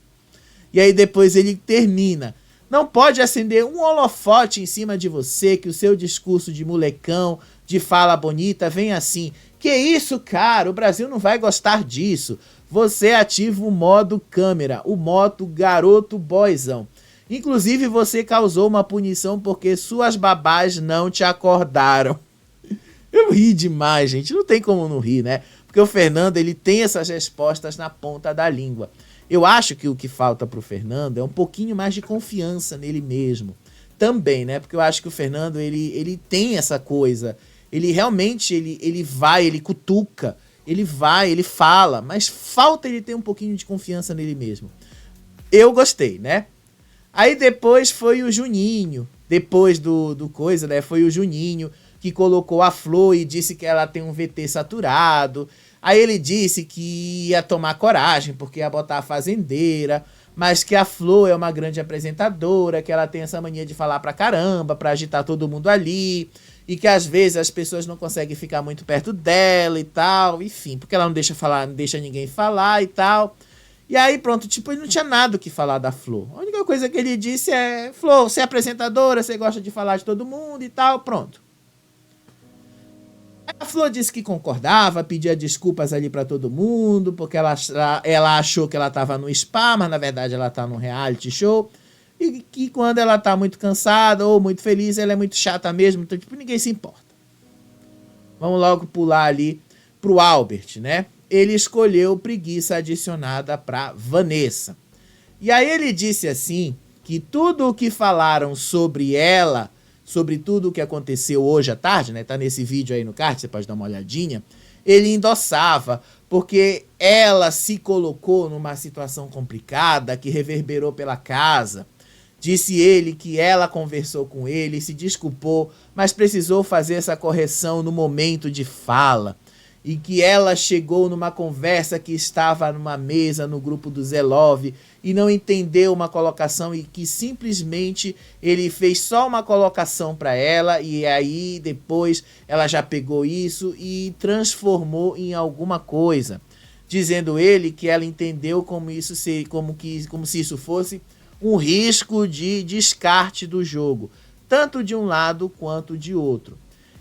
E aí depois ele termina: não pode acender um holofote em cima de você, que o seu discurso de molecão, de fala bonita, vem assim. Que isso, cara? O Brasil não vai gostar disso. Você ativa o modo câmera, o modo garoto boyzão. Inclusive você causou uma punição porque suas babás não te acordaram. Eu ri demais, gente. Não tem como não rir, né? Porque o Fernando, ele tem essas respostas na ponta da língua. Eu acho que o que falta pro Fernando é um pouquinho mais de confiança nele mesmo. Também, né? Porque eu acho que o Fernando, ele tem essa coisa. Ele realmente, ele cutuca. Ele vai, ele fala. Mas falta ele ter um pouquinho de confiança nele mesmo. Eu gostei, né? Aí depois foi o Juninho. Depois do coisa, né? Foi o Juninho que colocou a Flor e disse que ela tem um VT saturado. Aí ele disse que ia tomar coragem, porque ia botar a fazendeira, mas que a Flor é uma grande apresentadora, que ela tem essa mania de falar pra caramba, pra agitar todo mundo ali, e que às vezes as pessoas não conseguem ficar muito perto dela e tal, enfim, porque ela não deixa falar, não deixa ninguém falar e tal. E aí pronto, tipo, ele não tinha nada o que falar da Flor. A única coisa que ele disse é: Flor, você é apresentadora, você gosta de falar de todo mundo e tal, pronto. A Flor disse que concordava, pedia desculpas ali pra todo mundo, porque ela achou que ela tava no spa, mas na verdade ela tá num reality show. E que quando ela tá muito cansada ou muito feliz, ela é muito chata mesmo, então tipo, ninguém se importa. Vamos logo pular ali pro Albert, né? Ele escolheu preguiça adicionada pra Vanessa. E aí ele disse assim, que tudo o que falaram sobre ela, sobre tudo o que aconteceu hoje à tarde, né? Tá nesse vídeo aí no card, você pode dar uma olhadinha. Ele endossava, porque ela se colocou numa situação complicada que reverberou pela casa. Disse ele que ela conversou com ele, se desculpou, mas precisou fazer essa correção no momento de fala. E que ela chegou numa conversa que estava numa mesa no grupo do Zé Love e não entendeu uma colocação e que simplesmente ele fez só uma colocação para ela e aí depois ela já pegou isso e transformou em alguma coisa. Dizendo ele que ela entendeu como se isso fosse um risco de descarte do jogo, tanto de um lado quanto de outro.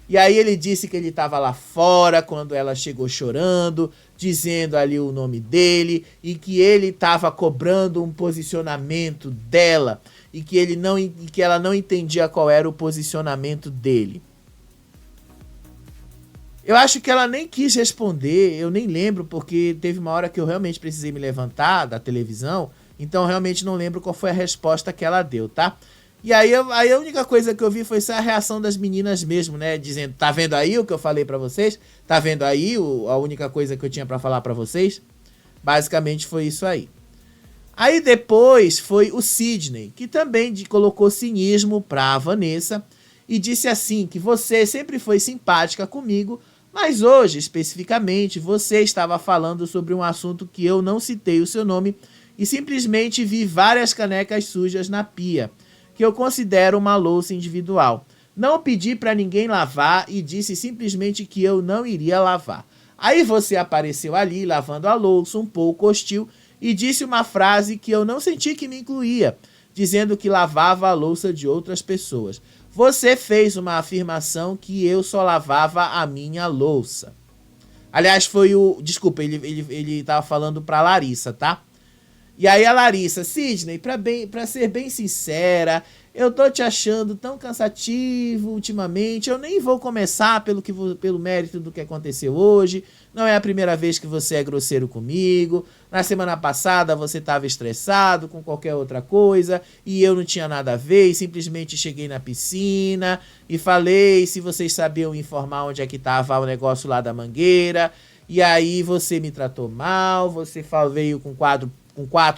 E aí ele disse que ele estava lá fora quando ela chegou chorando, dizendo ali o nome dele, e que ele estava cobrando um posicionamento dela, e que ela não entendia qual era o posicionamento dele. Eu acho que ela nem quis responder, eu nem lembro, porque teve uma hora que eu realmente precisei me levantar da televisão, então realmente não lembro qual foi a resposta que ela deu, tá? E aí a única coisa que eu vi foi só a reação das meninas mesmo, né? Dizendo: tá vendo aí o que eu falei pra vocês? Tá vendo aí a única coisa que eu tinha pra falar pra vocês? Basicamente foi isso aí. Aí depois foi o Sidney, que também colocou cinismo pra Vanessa e disse assim, que você sempre foi simpática comigo, mas hoje, especificamente, você estava falando sobre um assunto que eu não citei o seu nome e simplesmente vi várias canecas sujas na pia, que eu considero uma louça individual. Não pedi para ninguém lavar e disse simplesmente que eu não iria lavar. Aí você apareceu ali lavando a louça, um pouco hostil, e disse uma frase que eu não senti que me incluía, dizendo que lavava a louça de outras pessoas. Você fez uma afirmação que eu só lavava a minha louça. Aliás, foi o... Desculpa, ele tava falando pra Larissa, tá? E aí a Larissa, Sidney, pra ser bem sincera, eu tô te achando tão cansativo ultimamente, eu nem vou começar pelo mérito do que aconteceu hoje, não é a primeira vez que você é grosseiro comigo, na semana passada você estava estressado com qualquer outra coisa, e eu não tinha nada a ver, e simplesmente cheguei na piscina e falei se vocês sabiam informar onde é que tava o negócio lá da mangueira, e aí você me tratou mal, você veio com 4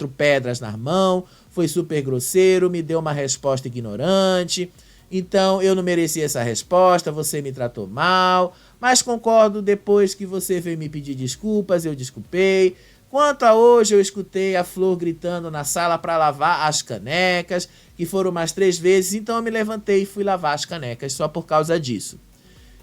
pedras na mão, foi super grosseiro, me deu uma resposta ignorante, então eu não merecia essa resposta, você me tratou mal, mas concordo, depois que você veio me pedir desculpas, eu desculpei. Quanto a hoje, eu escutei a Flor gritando na sala para lavar as canecas, que foram umas 3 vezes, então eu me levantei e fui lavar as canecas só por causa disso.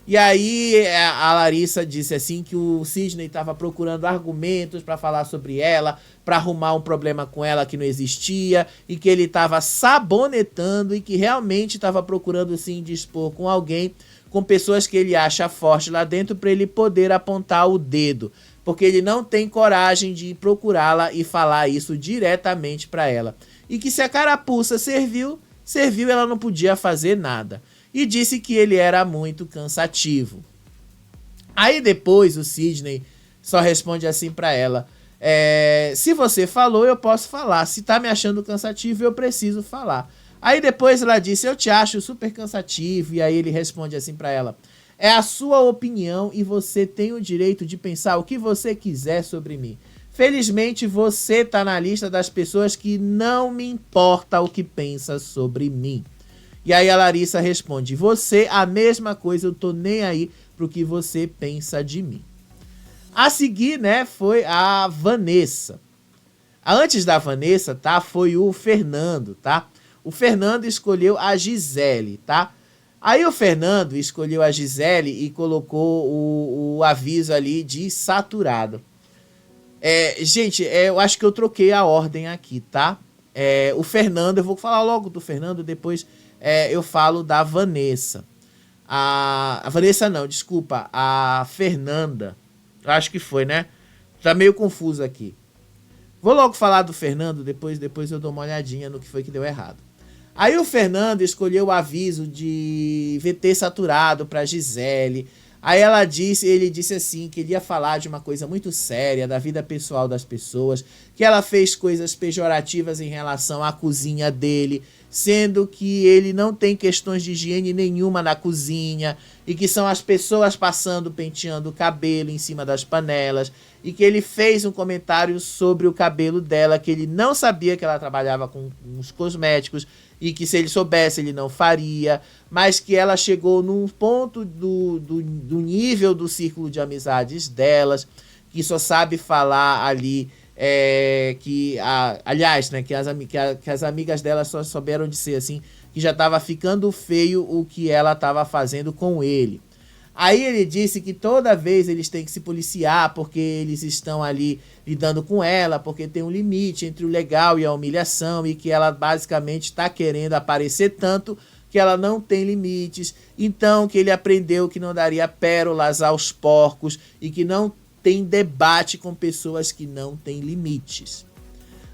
E aí a Larissa disse assim que o Sidney estava procurando argumentos para falar sobre ela, para arrumar um problema com ela que não existia, e que ele estava sabonetando e que realmente estava procurando se indispor com alguém, com pessoas que ele acha forte lá dentro, para ele poder apontar o dedo, porque ele não tem coragem de procurá-la e falar isso diretamente para ela. E que se a carapuça serviu, ela não podia fazer nada. E disse que ele era muito cansativo. Aí depois o Sidney só responde assim pra ela: se você falou, eu posso falar. Se tá me achando cansativo, eu preciso falar. Aí depois ela disse: eu te acho super cansativo. E aí ele responde assim pra ela: é a sua opinião e você tem o direito de pensar o que você quiser sobre mim. Felizmente você tá na lista das pessoas que não me importa o que pensa sobre mim. E aí a Larissa responde: você, a mesma coisa, eu tô nem aí pro que você pensa de mim. A seguir, né, foi a Vanessa. Antes da Vanessa, tá, foi o Fernando, tá? O Fernando escolheu a Gisele, tá? Aí o Fernando escolheu a Gisele e colocou o aviso ali de saturado. Gente, eu acho que eu troquei a ordem aqui, tá? O Fernando, eu vou falar logo do Fernando, depois eu falo da Vanessa. A Vanessa não, desculpa, a Fernanda. Acho que foi, né? Tá meio confuso aqui. Vou logo falar do Fernando, depois eu dou uma olhadinha no que foi que deu errado. Aí o Fernando escolheu o aviso de VT saturado pra Gisele. Aí ele disse assim, que ele ia falar de uma coisa muito séria, da vida pessoal das pessoas, que ela fez coisas pejorativas em relação à cozinha dele, sendo que ele não tem questões de higiene nenhuma na cozinha, e que são as pessoas penteando o cabelo em cima das panelas, e que ele fez um comentário sobre o cabelo dela, que ele não sabia que ela trabalhava com uns cosméticos, e que se ele soubesse ele não faria, mas que ela chegou num ponto do nível do círculo de amizades delas, que só sabe falar ali, aliás, né, que as amigas dela só souberam dizer assim, que já estava ficando feio o que ela estava fazendo com ele. Aí ele disse que toda vez eles têm que se policiar porque eles estão ali lidando com ela, porque tem um limite entre o legal e a humilhação, e que ela basicamente está querendo aparecer tanto que ela não tem limites. Então que ele aprendeu que não daria pérolas aos porcos e que não tem debate com pessoas que não têm limites.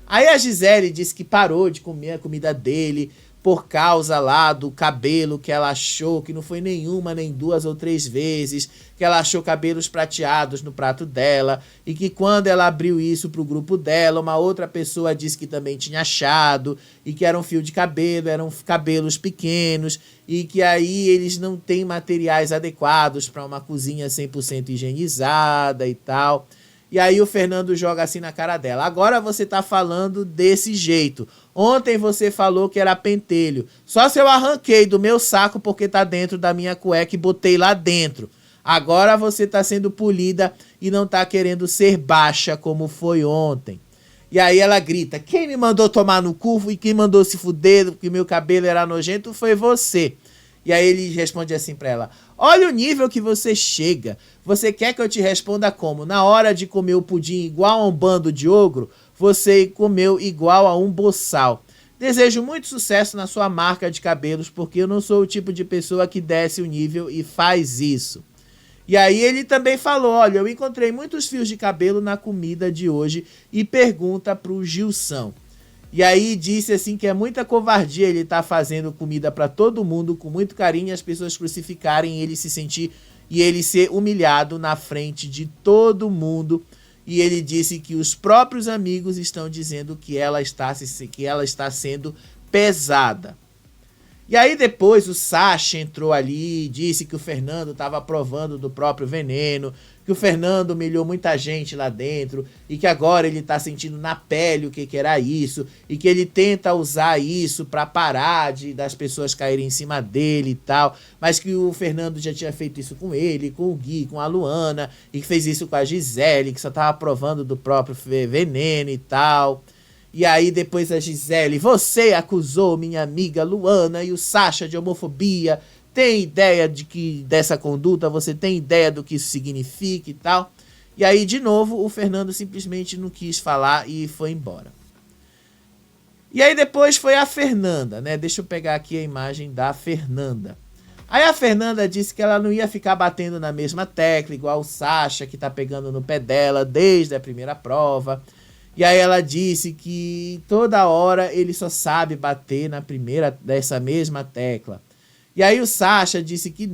Aí a Gisele disse que parou de comer a comida dele por causa lá do cabelo, que ela achou que não foi nenhuma, nem 2 ou 3 vezes, que ela achou cabelos prateados no prato dela, e que quando ela abriu isso pro grupo dela, uma outra pessoa disse que também tinha achado, e que era um fio de cabelo, eram cabelos pequenos, e que aí eles não têm materiais adequados para uma cozinha 100% higienizada e tal. E aí o Fernando joga assim na cara dela: agora você tá falando desse jeito. Ontem você falou que era pentelho. Só se eu arranquei do meu saco porque tá dentro da minha cueca e botei lá dentro. Agora você tá sendo polida e não tá querendo ser baixa como foi ontem. E aí ela grita: quem me mandou tomar no cu e quem mandou se fuder porque meu cabelo era nojento foi você. E aí ele responde assim pra ela: olha o nível que você chega. Você quer que eu te responda como? Na hora de comer o pudim igual a um bando de ogro? você comeu igual a um boçal. Desejo muito sucesso na sua marca de cabelos, porque eu não sou o tipo de pessoa que desce o nível e faz isso. E aí ele também falou, olha, eu encontrei muitos fios de cabelo na comida de hoje e pergunta pro Gilson. E aí disse assim que é muita covardia ele tá fazendo comida para todo mundo com muito carinho, as pessoas crucificarem ele se sentir e ele ser humilhado na frente de todo mundo. E ele disse que os próprios amigos estão dizendo que ela está sendo pesada. E aí depois o Sasha entrou ali e disse que o Fernando estava provando do próprio veneno, que o Fernando humilhou muita gente lá dentro e que agora ele está sentindo na pele o que era isso e que ele tenta usar isso para parar das pessoas caírem em cima dele e tal, mas que o Fernando já tinha feito isso com ele, com o Gui, com a Luana e que fez isso com a Gisele, que só estava provando do próprio veneno e tal. E aí depois a Gisele, você acusou minha amiga Luana e o Sasha de homofobia, tem ideia dessa conduta, você tem ideia do que isso significa e tal. E aí de novo o Fernando simplesmente não quis falar e foi embora. E aí depois foi a Fernanda, né? Deixa eu pegar aqui a imagem da Fernanda. Aí a Fernanda disse que ela não ia ficar batendo na mesma tecla, igual o Sasha que tá pegando no pé dela desde a primeira prova. E aí ela disse que toda hora ele só sabe bater dessa mesma tecla. E aí o Sasha disse que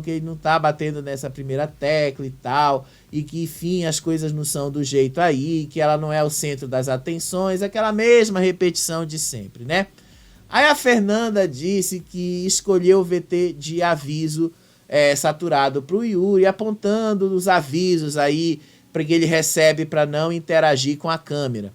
ele não tá batendo nessa primeira tecla e tal, e que enfim as coisas não são do jeito aí, que ela não é o centro das atenções, aquela mesma repetição de sempre, né? Aí a Fernanda disse que escolheu o VT de aviso saturado pro Yuri, apontando os avisos aí que ele recebe para não interagir com a câmera.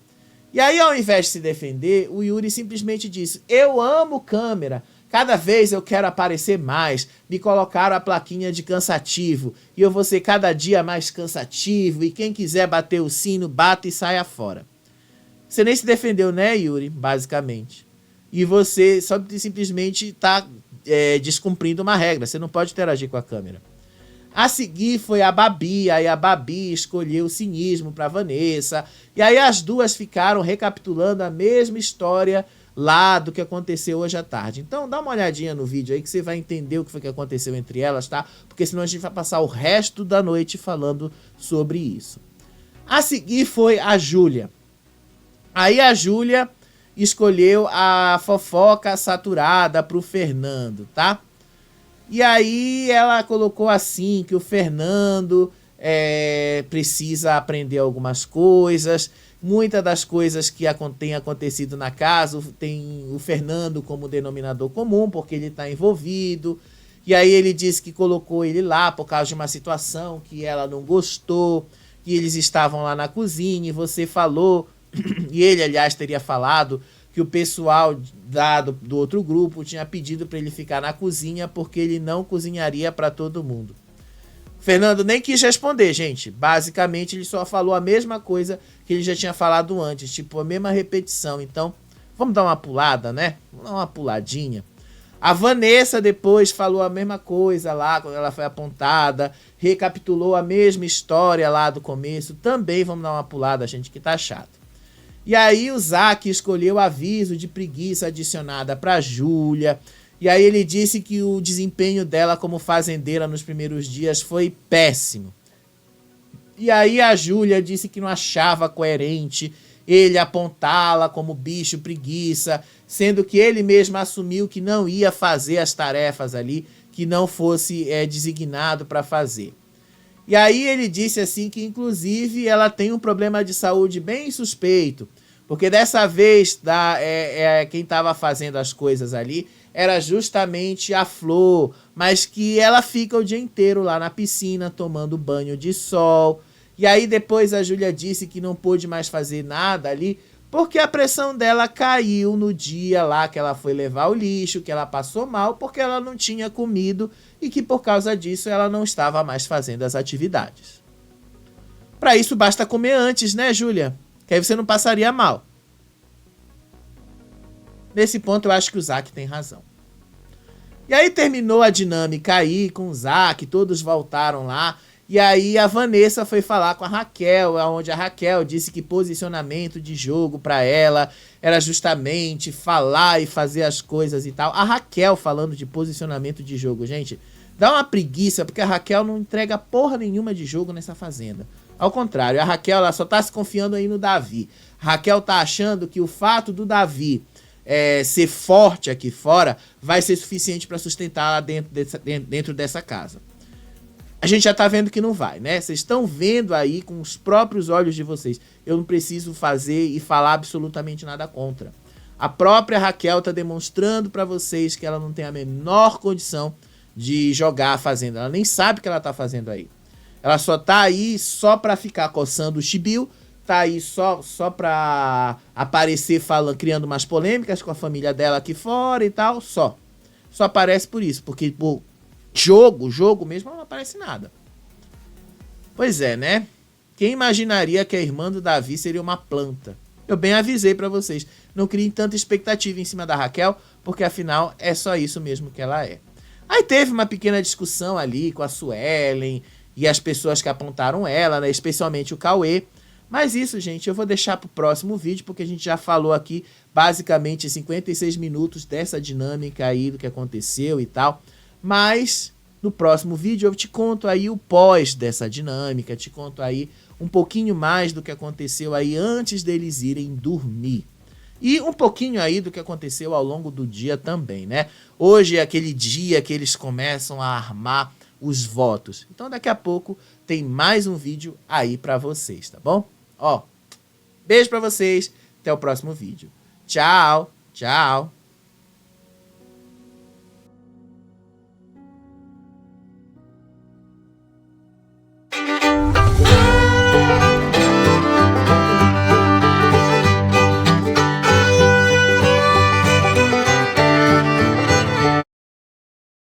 E aí, ao invés de se defender, o Yuri simplesmente disse, eu amo câmera, cada vez eu quero aparecer mais, me colocaram a plaquinha de cansativo, e eu vou ser cada dia mais cansativo, e quem quiser bater o sino, bata e saia fora. Você nem se defendeu, né, Yuri? Basicamente. E você só simplesmente está descumprindo uma regra, você não pode interagir com a câmera. A seguir foi a Babi, aí a Babi escolheu o cinismo para Vanessa, e aí as duas ficaram recapitulando a mesma história lá do que aconteceu hoje à tarde. Então dá uma olhadinha no vídeo aí que você vai entender o que foi que aconteceu entre elas, tá? Porque senão a gente vai passar o resto da noite falando sobre isso. A seguir foi a Júlia. Aí a Júlia escolheu a fofoca saturada pro Fernando, tá? E aí ela colocou assim, que o Fernando precisa aprender algumas coisas. Muitas das coisas que têm acontecido na casa tem o Fernando como denominador comum, porque ele está envolvido. E aí ele disse que colocou ele lá por causa de uma situação que ela não gostou, que eles estavam lá na cozinha e você falou, e ele, aliás, teria falado que o pessoal do outro grupo tinha pedido para ele ficar na cozinha porque ele não cozinharia para todo mundo. Fernando nem quis responder, gente. Basicamente, ele só falou a mesma coisa que ele já tinha falado antes, tipo, a mesma repetição. Então, vamos dar uma pulada, né? Vamos dar uma puladinha. A Vanessa depois falou a mesma coisa lá, quando ela foi apontada, recapitulou a mesma história lá do começo. Também vamos dar uma pulada, gente, que tá chato. E aí o Zac escolheu aviso de preguiça adicionada para Júlia. E aí ele disse que o desempenho dela como fazendeira nos primeiros dias foi péssimo. E aí a Júlia disse que não achava coerente ele apontá-la como bicho preguiça, sendo que ele mesmo assumiu que não ia fazer as tarefas ali, que não fosse designado para fazer. E aí ele disse assim que inclusive ela tem um problema de saúde bem suspeito, porque dessa vez quem estava fazendo as coisas ali era justamente a Flor, mas que ela fica o dia inteiro lá na piscina tomando banho de sol. E aí depois a Júlia disse que não pôde mais fazer nada ali, porque a pressão dela caiu no dia lá que ela foi levar o lixo, que ela passou mal, porque ela não tinha comido e que por causa disso ela não estava mais fazendo as atividades. Para isso basta comer antes, né, Júlia? Que aí você não passaria mal. Nesse ponto eu acho que o Zac tem razão. E aí terminou a dinâmica aí com o Zac, todos voltaram lá. E aí a Vanessa foi falar com a Raquel, onde a Raquel disse que posicionamento de jogo para ela era justamente falar e fazer as coisas e tal. A Raquel falando de posicionamento de jogo, gente, dá uma preguiça, porque a Raquel não entrega porra nenhuma de jogo nessa fazenda. Ao contrário, a Raquel ela só tá se confiando aí no Davi. A Raquel tá achando que o fato do Davi ser forte aqui fora vai ser suficiente para sustentar lá dentro dessa casa. A gente já tá vendo que não vai, né? Vocês estão vendo aí com os próprios olhos de vocês. Eu não preciso fazer e falar absolutamente nada contra. A própria Raquel tá demonstrando para vocês que ela não tem a menor condição de jogar a fazenda. Ela nem sabe o que ela tá fazendo aí. Ela só tá aí só pra ficar coçando o chibio, tá aí só pra aparecer falando, criando umas polêmicas com a família dela aqui fora e tal, só. Só aparece por isso, porque por jogo mesmo, ela não aparece nada. Pois é, né? Quem imaginaria que a irmã do Davi seria uma planta? Eu bem avisei pra vocês, não criem tanta expectativa em cima da Raquel, porque afinal é só isso mesmo que ela é. Aí teve uma pequena discussão ali com a Suelen e as pessoas que apontaram ela, né? Especialmente o Cauê. Mas isso, gente, eu vou deixar pro próximo vídeo, porque a gente já falou aqui basicamente 56 minutos dessa dinâmica aí do que aconteceu e tal. Mas no próximo vídeo eu te conto aí o pós dessa dinâmica, te conto aí um pouquinho mais do que aconteceu aí antes deles irem dormir. E um pouquinho aí do que aconteceu ao longo do dia também, né? Hoje é aquele dia que eles começam a armar os votos. Então daqui a pouco tem mais um vídeo aí pra vocês, tá bom? Ó, beijo pra vocês, até o próximo vídeo. Tchau, tchau.